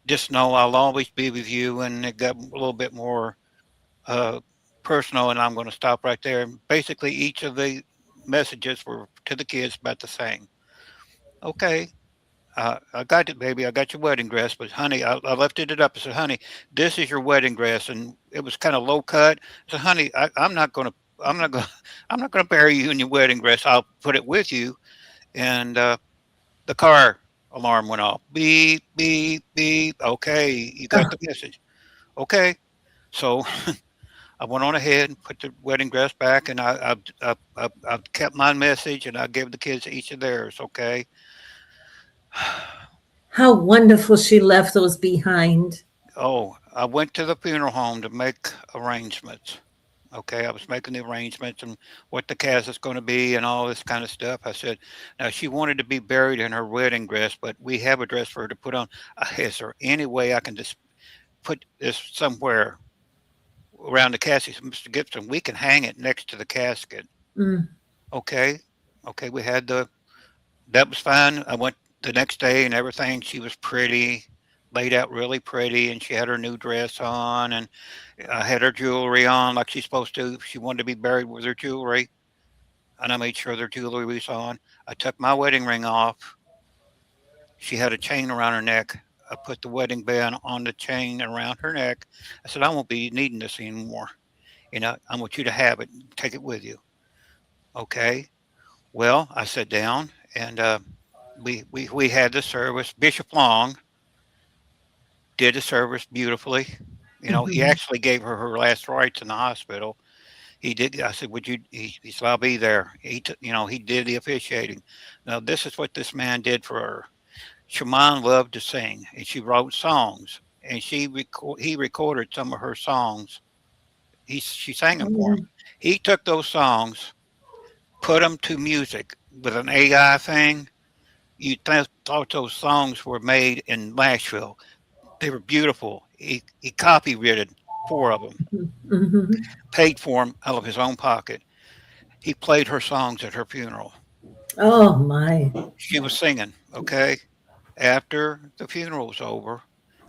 Speaker 5: just know I'll always be with you. And it got a little bit more uh, personal, and I'm going to stop right there. And basically, each of the messages were to the kids about the same. Okay, I got it, baby. I got your wedding dress, but honey, I lifted it up. I said, honey, this is your wedding dress, and it was kind of low cut. I said, honey, I'm not going to. I'm not going. I'm not going to bury you in your wedding dress. I'll put it with you. And the car alarm went off. Beep, beep, beep. Okay, you got the message. Okay, so I went on ahead and put the wedding dress back, and I've kept my message, and I gave the kids each of theirs. Okay.
Speaker 2: How wonderful she left those behind.
Speaker 5: Oh, I went to the funeral home to make arrangements. Okay, I was making the arrangements and what the cast is going to be and all this kind of stuff. I said, now she wanted to be buried in her wedding dress, but we have a dress for her to put on. Is there any way I can just put this somewhere around the casket? Mr. Gibson, we can hang it next to the casket.
Speaker 2: Mm.
Speaker 5: Okay. Okay, we had that was fine. I went the next day and everything. She was pretty, laid out really pretty, and she had her new dress on, and I had her jewelry on like she's supposed to. She wanted to be buried with her jewelry, and I made sure their jewelry was on. I took my wedding ring off. She had a chain around her neck. I put the wedding band on the chain around her neck. I said, I won't be needing this anymore. I want you to have it. Take it with you. Okay. Well, I sat down and we had the service. Bishop Long did the service beautifully. He actually gave her last rites in the hospital. He did. I said, "Would you?" He said, "I'll be there." He did the officiating. Now, this is what this man did for her. Shaman loved to sing, and she wrote songs, and he recorded some of her songs. She sang them for him. He took those songs, put them to music with an AI thing. You thought those songs were made in Nashville. They were beautiful. He copyrighted 4 of them,
Speaker 2: Mm-hmm.
Speaker 5: paid for them out of his own pocket. He played her songs at her funeral.
Speaker 2: Oh my.
Speaker 5: She was singing. Okay. After the funeral was over,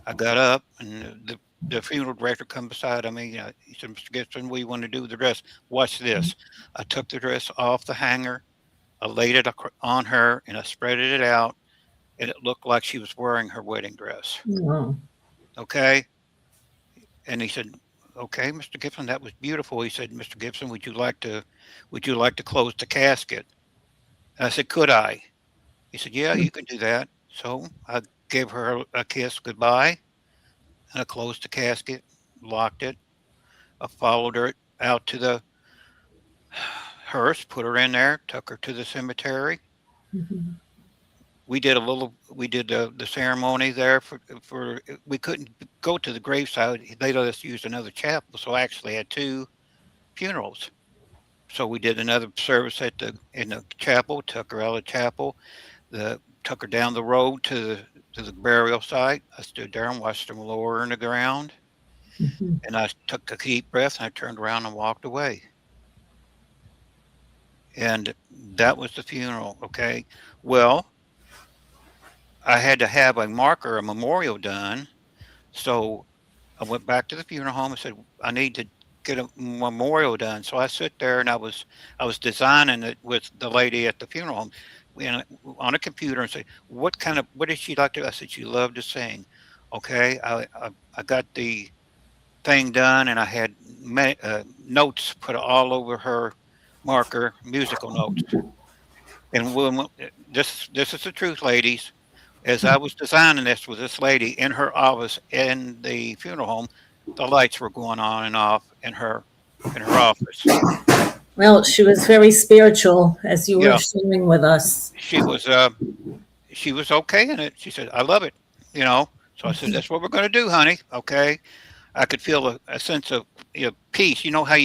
Speaker 5: I got up and the funeral director come beside me. He said, Mr. Gibson, what do you want to do with the dress? Watch this. I took the dress off the hanger. I laid it on her and I spread it out, and it looked like she was wearing her wedding dress.
Speaker 2: Oh.
Speaker 5: Okay. And he said, okay, Mr. Gibson, that was beautiful. He said, Mr. Gibson, would you like to close the casket? And I said, could I? He said, yeah, you can do that. So I gave her a kiss goodbye, and I closed the casket, locked it. I followed her out to the hearse, put her in there, took her to the cemetery.
Speaker 2: Mm-hmm.
Speaker 5: We did the ceremony there for we couldn't go to the graveside. They let us use another chapel, so I actually had 2 funerals. So we did another service in the chapel, took her out of the chapel, took her down the road to the burial site. I stood there and watched them lower her in the ground,
Speaker 2: Mm-hmm.
Speaker 5: and I took a deep breath and I turned around and walked away. And that was the funeral. Okay, well, I had to have a memorial done. So I went back to the funeral home and said, I need to get a memorial done. So I sit there and I was designing it with the lady at the funeral home on a computer and say, what did she like to? I said, she loved to sing. Okay. I got the thing done and I had notes put all over her marker, musical notes. And this is the truth, ladies. As I was designing this with this lady in her office in the funeral home, the lights were going on and off in her office.
Speaker 2: Well, she was very spiritual, as you were
Speaker 5: Yeah,
Speaker 2: sharing with us.
Speaker 5: she was okay in it. She said, "I love it," So I said, "That's what we're going to do, honey." Okay. I could feel a sense of peace. You know how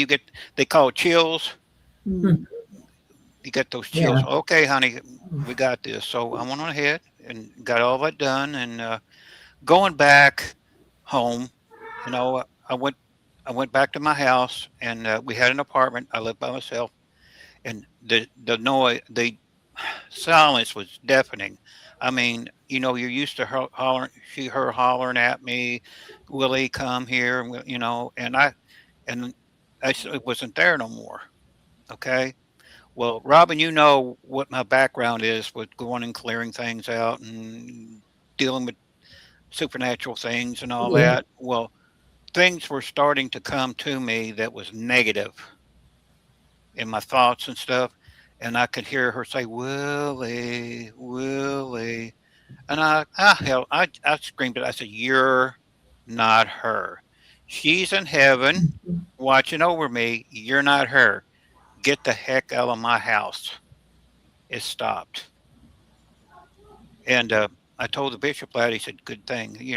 Speaker 5: they call it chills.
Speaker 2: Mm.
Speaker 5: You get those chills.
Speaker 2: Yeah.
Speaker 5: Okay, honey, we got this. So I went on ahead and got all that done. And going back home, I went back to my house, and we had an apartment. I lived by myself, and the noise, silence was deafening. I mean, you know, you're used to her hollering, her hollering at me, Willie, come here, you know, and it wasn't there no more. Okay. Well, Robin, you know what my background is with going and clearing things out and dealing with supernatural things and all
Speaker 2: Yeah.
Speaker 5: that. Well, things were starting to come to me that was negative in my thoughts and stuff. And I could hear her say, Willie, Willie. And I screamed it. I said, you're not her. She's in heaven
Speaker 2: Mhm.
Speaker 5: watching over me. You're not her. Get the heck out of my house. It stopped. And I told the bishop that. He said, good thing. He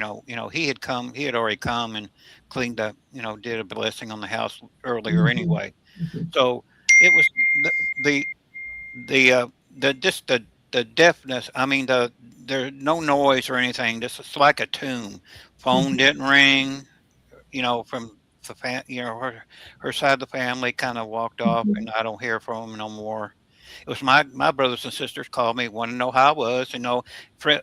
Speaker 5: had come, he had already come and cleaned up, did a blessing on the house earlier
Speaker 2: Mhm.
Speaker 5: anyway.
Speaker 2: Mhm.
Speaker 5: So it was the just the deafness. I mean, there's no noise or anything. This is like a tomb. Phone
Speaker 2: Mhm.
Speaker 5: didn't ring. From her side of the family kind of walked off, and
Speaker 2: Mhm.
Speaker 5: I don't hear from them no more. It was my brothers and sisters called me, want to know how I was.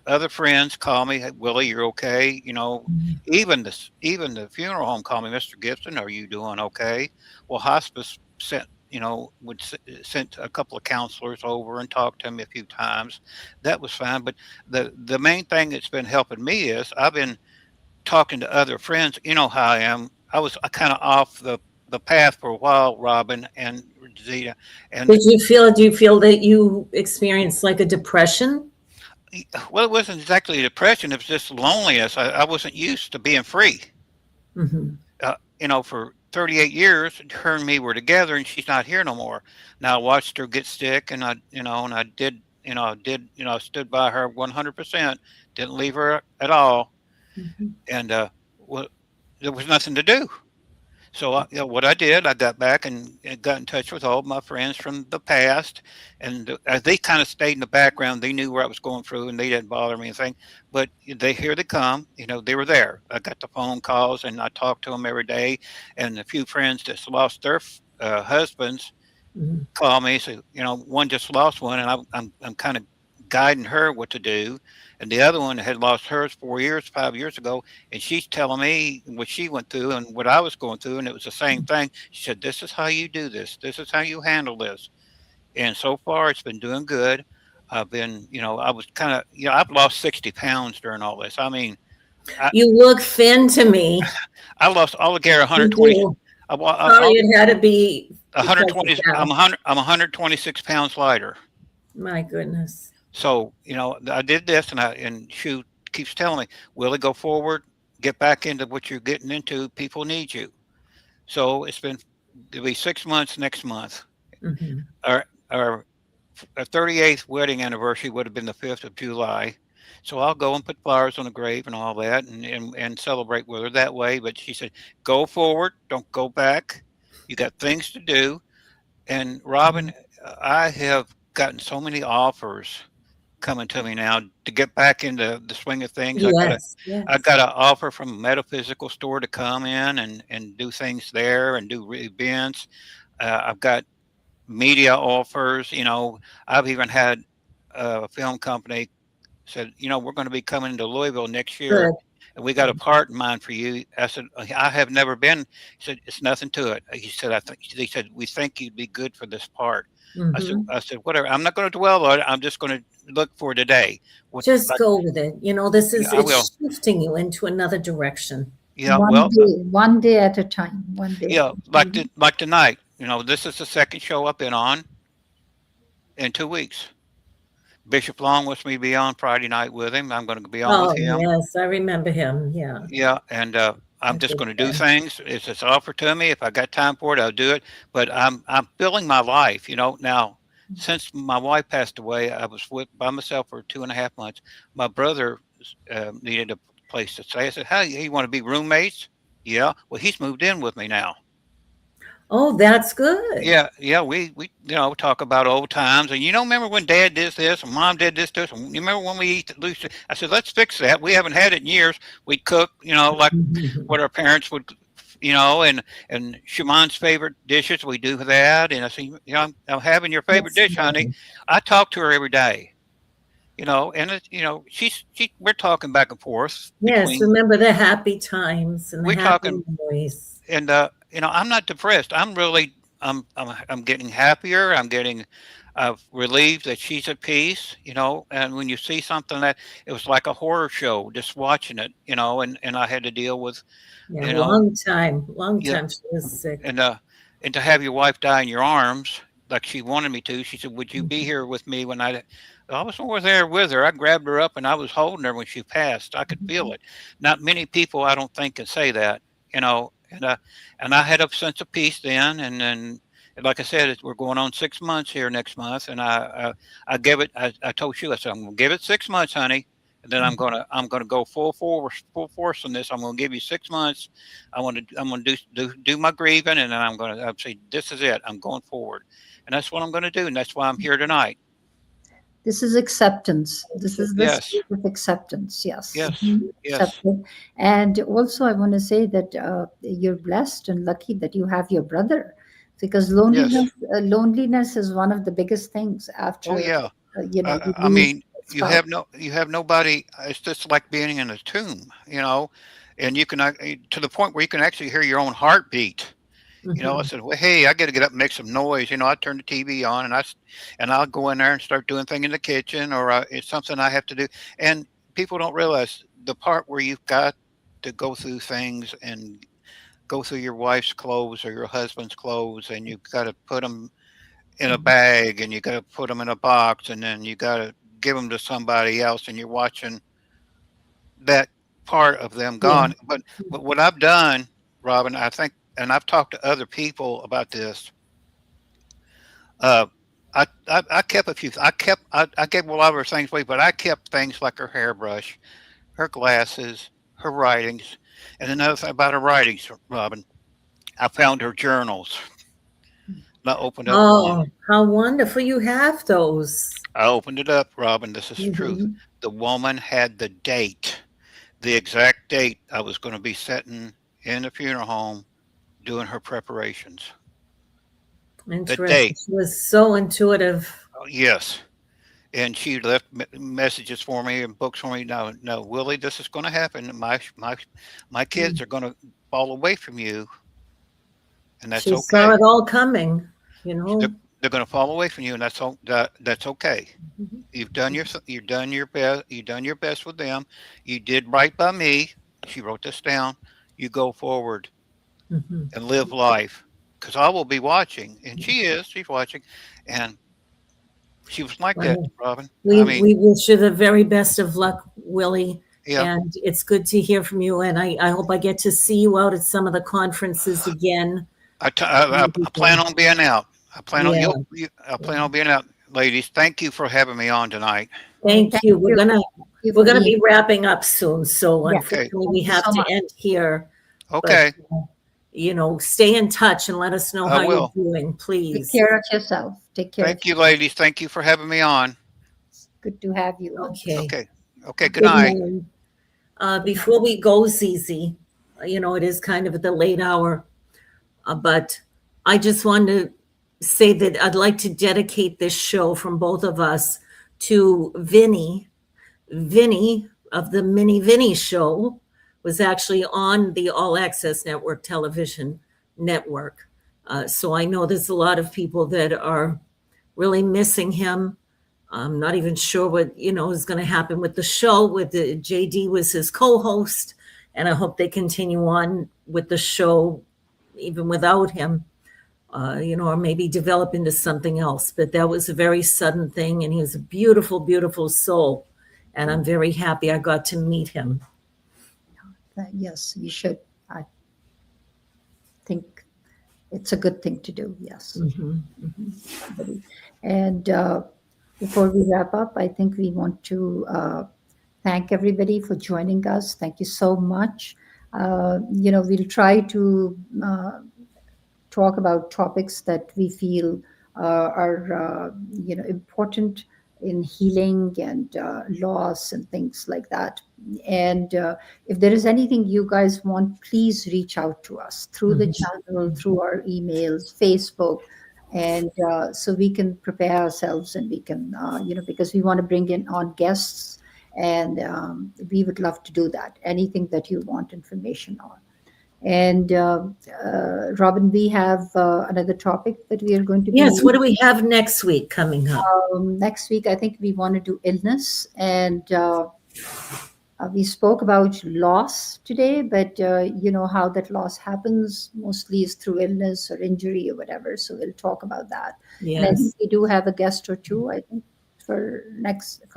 Speaker 5: Other friends call me, "Hey, Willie, you're okay."
Speaker 2: Mhm.
Speaker 5: Even the funeral home called me, Mr. Gibson, are you doing okay? Well, hospice sent a couple of counselors over and talked to me a few times. That was fine, but the main thing that's been helping me is I've been talking to other friends. You know how I am. I was kind of off the path for a while, Robin and Zeta, and
Speaker 2: Do you feel that you experienced like a depression?
Speaker 5: well, it wasn't exactly depression. It was just loneliness. I wasn't used to being free.
Speaker 2: Mhm.
Speaker 5: For 38 years, her and me were together, and she's not here no more. Now I watched her get sick, and I did, I stood by her 100%. Didn't leave her at all,
Speaker 2: Mhm.
Speaker 5: and well, there was nothing to do. So what I did, I got back and got in touch with all of my friends from the past, and they kind of stayed in the background. They knew where I was going through, and they didn't bother me anything. But here they come. They were there. I got the phone calls, and I talked to them every day. And a few friends that lost their husbands
Speaker 2: Mhm.
Speaker 5: call me. So one just lost one, and I'm kind of guiding her what to do, and the other one had lost hers 4 years, 5 years ago, and she's telling me what she went through and what I was going through, and it was the same thing. She said, "This is how you do this. This is how you handle this." And so far, it's been doing good. I've been, I was kind of, I've lost 60 pounds during all this. I mean, I,
Speaker 2: You look thin to me.
Speaker 5: I lost altogether
Speaker 2: You
Speaker 5: 120.
Speaker 2: do.
Speaker 5: I,
Speaker 2: Probably it had to be because of
Speaker 5: 120.
Speaker 2: that.
Speaker 5: I'm 126 pounds lighter.
Speaker 2: My goodness.
Speaker 5: So, I did this, and Shu keeps telling me, Willie, go forward, get back into what you're getting into. People need you. So it'll be 6 months next month.
Speaker 2: Mhm.
Speaker 5: Our, our 38th wedding anniversary would have been the 5th of July. So I'll go and put flowers on the grave and all that and celebrate with her that way. But she said, go forward, don't go back. You got things to do. And Robin,
Speaker 2: Mhm.
Speaker 5: I have gotten so many offers coming to me now to get back into the swing of things.
Speaker 2: Yes,
Speaker 5: I
Speaker 2: yes.
Speaker 5: got an offer from a metaphysical store to come in and do things there and do events. I've got media offers. I've even had a film company said, we're going to be coming to Louisville next year.
Speaker 2: Good.
Speaker 5: And we got a part in mind for you. I said, I have never been. He said, it's nothing to it. He said, he said, we think you'd be good for this part.
Speaker 2: Mhm.
Speaker 5: I said, whatever. I'm not going to dwell on it. I'm just going to look for today. What,
Speaker 2: Just
Speaker 5: like,
Speaker 2: go with it. This
Speaker 5: yeah,
Speaker 2: is
Speaker 5: I will.
Speaker 2: it's shifting you into another direction.
Speaker 5: Yeah. Well,
Speaker 3: One day at a time. One day.
Speaker 5: yeah. Like tonight, this is the second show I've been on in 2 weeks. Bishop Long wants me to be on Friday night with him. I'm going to be on with
Speaker 2: Oh,
Speaker 5: him.
Speaker 2: yes, I remember him. Yeah.
Speaker 5: Yeah, and I'm
Speaker 2: A
Speaker 5: just
Speaker 2: good
Speaker 5: going to do
Speaker 2: friend.
Speaker 5: things. It's offered to me. If I got time for it, I'll do it. But I'm building my life. Now since my wife passed away, I was by myself for 2.5 months. My brother needed a place to stay. I said, "How you want to be roommates?" Yeah. Well, he's moved in with me now.
Speaker 2: Oh, that's good.
Speaker 5: Yeah, yeah, we talk about old times, and remember when Dad did this and Mom did this to us, and you remember when we eat the loose? I said, let's fix that. We haven't had it in years. We cook, like
Speaker 2: Mhm.
Speaker 5: what our parents would and Shaman's favorite dishes, we do that. And I say, I'm having your favorite
Speaker 2: That's
Speaker 5: dish, honey.
Speaker 2: nice.
Speaker 5: I talk to her every day, and we're talking back and forth
Speaker 2: Yes,
Speaker 5: between,
Speaker 2: remember the happy times and the
Speaker 5: we're
Speaker 2: happy
Speaker 5: talking,
Speaker 2: memories.
Speaker 5: and I'm not depressed. I'm getting happier. I'm getting relieved that she's at peace. And when you see something that it was like a horror show, just watching it, and I had to deal with,
Speaker 2: Yeah,
Speaker 5: you know,
Speaker 2: long
Speaker 5: yeah,
Speaker 2: time she was sick.
Speaker 5: and to have your wife die in your arms like she wanted me to. She said, "Would you be
Speaker 2: Mhm.
Speaker 5: here with me when I was over there with her? I grabbed her up and I was holding her when she passed. I could feel it. Not many people, I don't think, can say that, and I had a sense of peace then. And then, like I said, we're going on 6 months here next month, and I gave it. I told you, I said, I'm gonna give it 6 months, honey, and then I'm gonna go full force on this. I'm gonna give you 6 months. I'm gonna do my grieving, and then I'll say, this is it. I'm going forward, and that's what I'm gonna do, and that's why I'm here tonight.
Speaker 3: This is acceptance. This is the
Speaker 5: Yes,
Speaker 3: state of acceptance. Yes.
Speaker 5: yes, yes,
Speaker 3: Accepted. And also, I want to say that you're blessed and lucky that you have your brother, because
Speaker 5: yes.
Speaker 3: loneliness is one of the biggest things
Speaker 5: Oh
Speaker 3: after
Speaker 5: yeah.
Speaker 3: you
Speaker 5: I
Speaker 3: lose
Speaker 5: mean,
Speaker 3: a spouse.
Speaker 5: you have nobody. It's just like being in a tomb, and you can to the point where you can actually hear your own heartbeat. I
Speaker 2: Mhm.
Speaker 5: said, well, hey, I got to get up and make some noise. I turn the TV on, and I'll go in there and start doing things in the kitchen, or it's something I have to do. And people don't realize the part where you've got to go through things and go through your wife's clothes or your husband's clothes, and you've got to put them in a bag, and you got to put them in a box, and then you got to give them to somebody else, and you're watching that part of them
Speaker 2: Yeah.
Speaker 5: gone. But what I've done, Robin, I think, and I've talked to other people about this. Uh, I kept a few. I gave a lot of her things away, but I kept things like her hairbrush, her glasses, her writings, and another thing about her writings, Robin. I found her journals. And I opened up one.
Speaker 2: Oh, how wonderful you have those.
Speaker 5: I opened it up, Robin. This is the truth.
Speaker 2: Mhm.
Speaker 5: The woman had the date, the exact date I was going to be sitting in the funeral home doing her preparations. The
Speaker 2: Interesting.
Speaker 5: date,
Speaker 2: She was so intuitive.
Speaker 5: yes. And she left messages for me and books for me. No, no, Willie, this is going to happen. My kids
Speaker 2: Mm.
Speaker 5: are going to fall away from you, and that's
Speaker 2: She saw
Speaker 5: okay.
Speaker 2: it all coming,
Speaker 5: They're, they're going to fall away from you, and that's okay.
Speaker 2: Mhm.
Speaker 5: You've done your best with them. You did right by me. She wrote this down. You go forward
Speaker 2: Mhm.
Speaker 5: and live life, because I will be watching, and she is. She's watching, and she was like that,
Speaker 2: Well,
Speaker 5: Robin.
Speaker 2: we
Speaker 5: I mean,
Speaker 2: we wish you the very best of luck, Willie,
Speaker 5: yeah.
Speaker 2: and it's good to hear from you, and I hope I get to see you out at some of the conferences again.
Speaker 5: I plan on being out. I plan on
Speaker 2: Yeah.
Speaker 5: I plan on being out, ladies. Thank you for having me on tonight.
Speaker 3: Oh,
Speaker 2: Thank
Speaker 3: thank
Speaker 2: you. We're
Speaker 3: you.
Speaker 2: gonna
Speaker 3: Thank you
Speaker 2: we're
Speaker 3: for
Speaker 2: gonna
Speaker 3: being.
Speaker 2: be wrapping up soon, so
Speaker 3: Yeah.
Speaker 5: Okay.
Speaker 2: unfortunately we
Speaker 3: Thank you
Speaker 2: have
Speaker 3: so
Speaker 2: to
Speaker 3: much.
Speaker 2: end here. But
Speaker 5: Okay.
Speaker 2: stay in touch and let us know
Speaker 5: I
Speaker 2: how you're
Speaker 5: will.
Speaker 2: doing,
Speaker 3: Take
Speaker 2: please.
Speaker 3: care of yourself. Take care of
Speaker 5: Thank you, ladies. Thank you for having me on.
Speaker 3: yourself. Good to have you on.
Speaker 2: Okay.
Speaker 5: Okay. Okay. Good
Speaker 2: Good
Speaker 5: night.
Speaker 2: night. Before we go, Zizi, it is kind of at the late hour, but I just wanted to say that I'd like to dedicate this show from both of us to Vinny. Vinny of the Mini Vinny Show was actually on the All Access Network television network. So I know there's a lot of people that are really missing him. I'm not even sure what is going to happen with the show. With the JD was his co-host, and I hope they continue on with the show even without him. Or maybe develop into something else. But that was a very sudden thing, and he was a beautiful, beautiful soul, and I'm very happy I got to meet him.
Speaker 3: Yes, you should. I think it's a good thing to do. Yes.
Speaker 2: Mhm, mhm.
Speaker 3: And before we wrap up, I think we want to thank everybody for joining us. Thank you so much. We'll try to talk about topics that we feel are important in healing and loss and things like that. And if there is anything you guys want, please reach out to us through the channel, through our emails, Facebook, and so we can prepare ourselves, and we can, because we want to bring in on guests, and we would love to do that. Anything that you want information on. And Robin, we have another topic that we are going to be.
Speaker 2: Yes, what do we have next week coming up?
Speaker 3: Next week, I think we want to do illness, and we spoke about loss today, but how that loss happens mostly is through illness or injury or whatever. So we'll talk about that. And I
Speaker 2: Yes.
Speaker 3: think we do have a guest or two, I think, for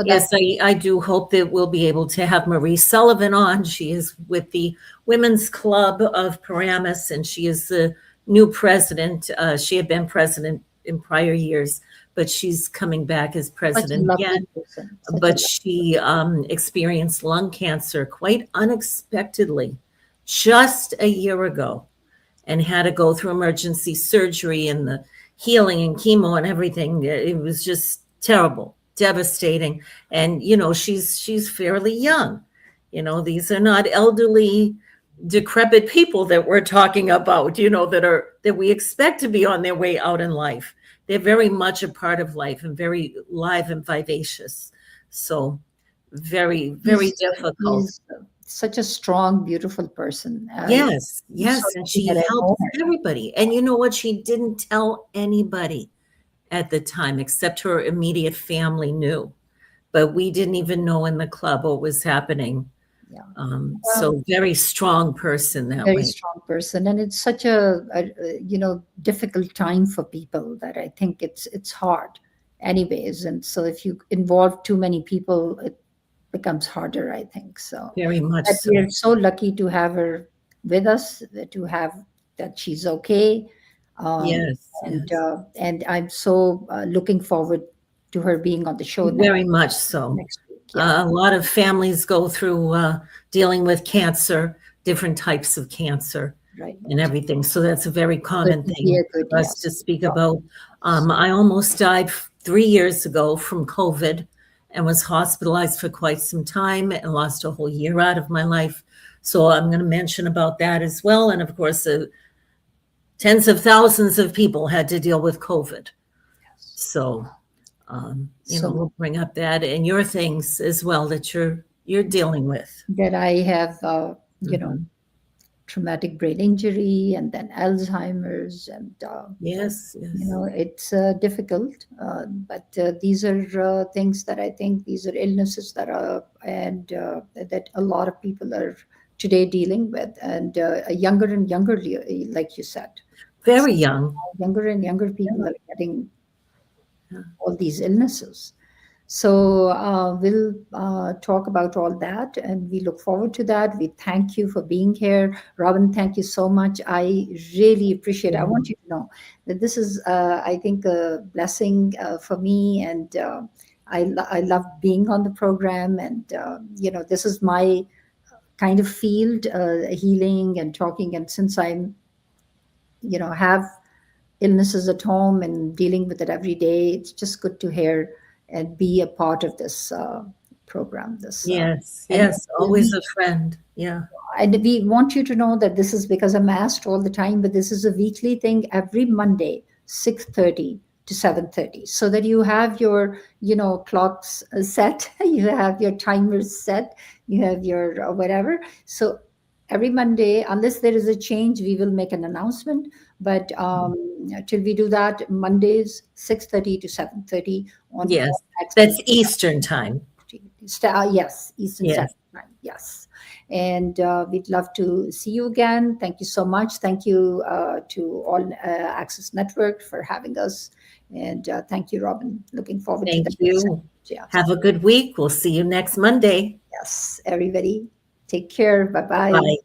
Speaker 2: Yes,
Speaker 3: that.
Speaker 2: I do hope that we'll be able to have Marie Sullivan on. She is with the Women's Club of Paramus, and she is the new president. She had been president in prior years, but she's coming back as
Speaker 3: Such a
Speaker 2: president
Speaker 3: lovely
Speaker 2: again.
Speaker 3: person. Such a
Speaker 2: But
Speaker 3: lovely-
Speaker 2: she experienced lung cancer quite unexpectedly just a year ago, and had to go through emergency surgery and the healing and chemo and everything. It was just terrible, devastating. And she's fairly young. These are not elderly, decrepit people that we're talking about, that we expect to be on their way out in life. They're very much a part of life and very live and vivacious. So very, very difficult.
Speaker 3: He's such a strong, beautiful person.
Speaker 2: Yes,
Speaker 3: so
Speaker 2: and she
Speaker 3: lucky that I know
Speaker 2: helped
Speaker 3: her.
Speaker 2: everybody. And you know what? She didn't tell anybody at the time, except her immediate family knew. But we didn't even know in the club what was happening.
Speaker 3: Yeah.
Speaker 2: So very strong person that
Speaker 3: Very
Speaker 2: way.
Speaker 3: strong person, and it's such a difficult time for people that I think it's hard, anyways. And so if you involve too many people, it becomes harder, I think. So
Speaker 2: Very much
Speaker 3: but
Speaker 2: so.
Speaker 3: we're so lucky to have her with us, to have that she's okay.
Speaker 2: Yes,
Speaker 3: And
Speaker 2: yes.
Speaker 3: and I'm so looking forward to her being on the show
Speaker 2: Very much so.
Speaker 3: next week. Yeah.
Speaker 2: A lot of families go through dealing with cancer, different types of cancer
Speaker 3: Right.
Speaker 2: and everything. So that's a very common
Speaker 3: Good,
Speaker 2: thing
Speaker 3: yeah, good,
Speaker 2: for us
Speaker 3: yes.
Speaker 2: to speak about. I almost died 3 years ago from COVID and was hospitalized for quite some time and lost a whole year out of my life. So I'm going to mention about that as well. And of course, tens of thousands of people had to deal with COVID. So, we'll bring up that and your things as well that you're dealing with.
Speaker 3: That I have, traumatic brain injury, and then Alzheimer's, and
Speaker 2: Yes, yes.
Speaker 3: it's difficult. But these are things that I think, these are illnesses that are, and that a lot of people are today dealing with, and younger and younger, like you said,
Speaker 2: Very young.
Speaker 3: younger and younger people are getting all these illnesses. So we'll talk about all that, and we look forward to that. We thank you for being here. Robin, thank you so much. I really appreciate it. I want you to know that this is, I think, a blessing for me, and I love being on the program, and this is my kind of field, healing and talking. And since I'm, have illnesses at home and dealing with it every day, it's just good to hear and be a part of this program.
Speaker 2: Yes,
Speaker 3: and
Speaker 2: yes, always a friend. Yeah.
Speaker 3: And we want you to know that this is, because I'm asked all the time, but this is a weekly thing every Monday, 6:30 to 7:30, so that you have your, clocks set, you have your timers set, you have your whatever. So every Monday, unless there is a change, we will make an announcement. But till we do that, Mondays, 6:30 to 7:30 on.
Speaker 2: Yes, that's Eastern time.
Speaker 3: Yes, Eastern
Speaker 2: Yes.
Speaker 3: Standard Time. Yes. And we'd love to see you again. Thank you so much. Thank you to all Access Network for having us. And thank you, Robin. Looking forward
Speaker 2: Thank
Speaker 3: to that.
Speaker 2: you.
Speaker 3: Yeah.
Speaker 2: Have a good week. We'll see you next Monday.
Speaker 3: Yes, everybody. Take care. Bye-bye.
Speaker 2: Bye.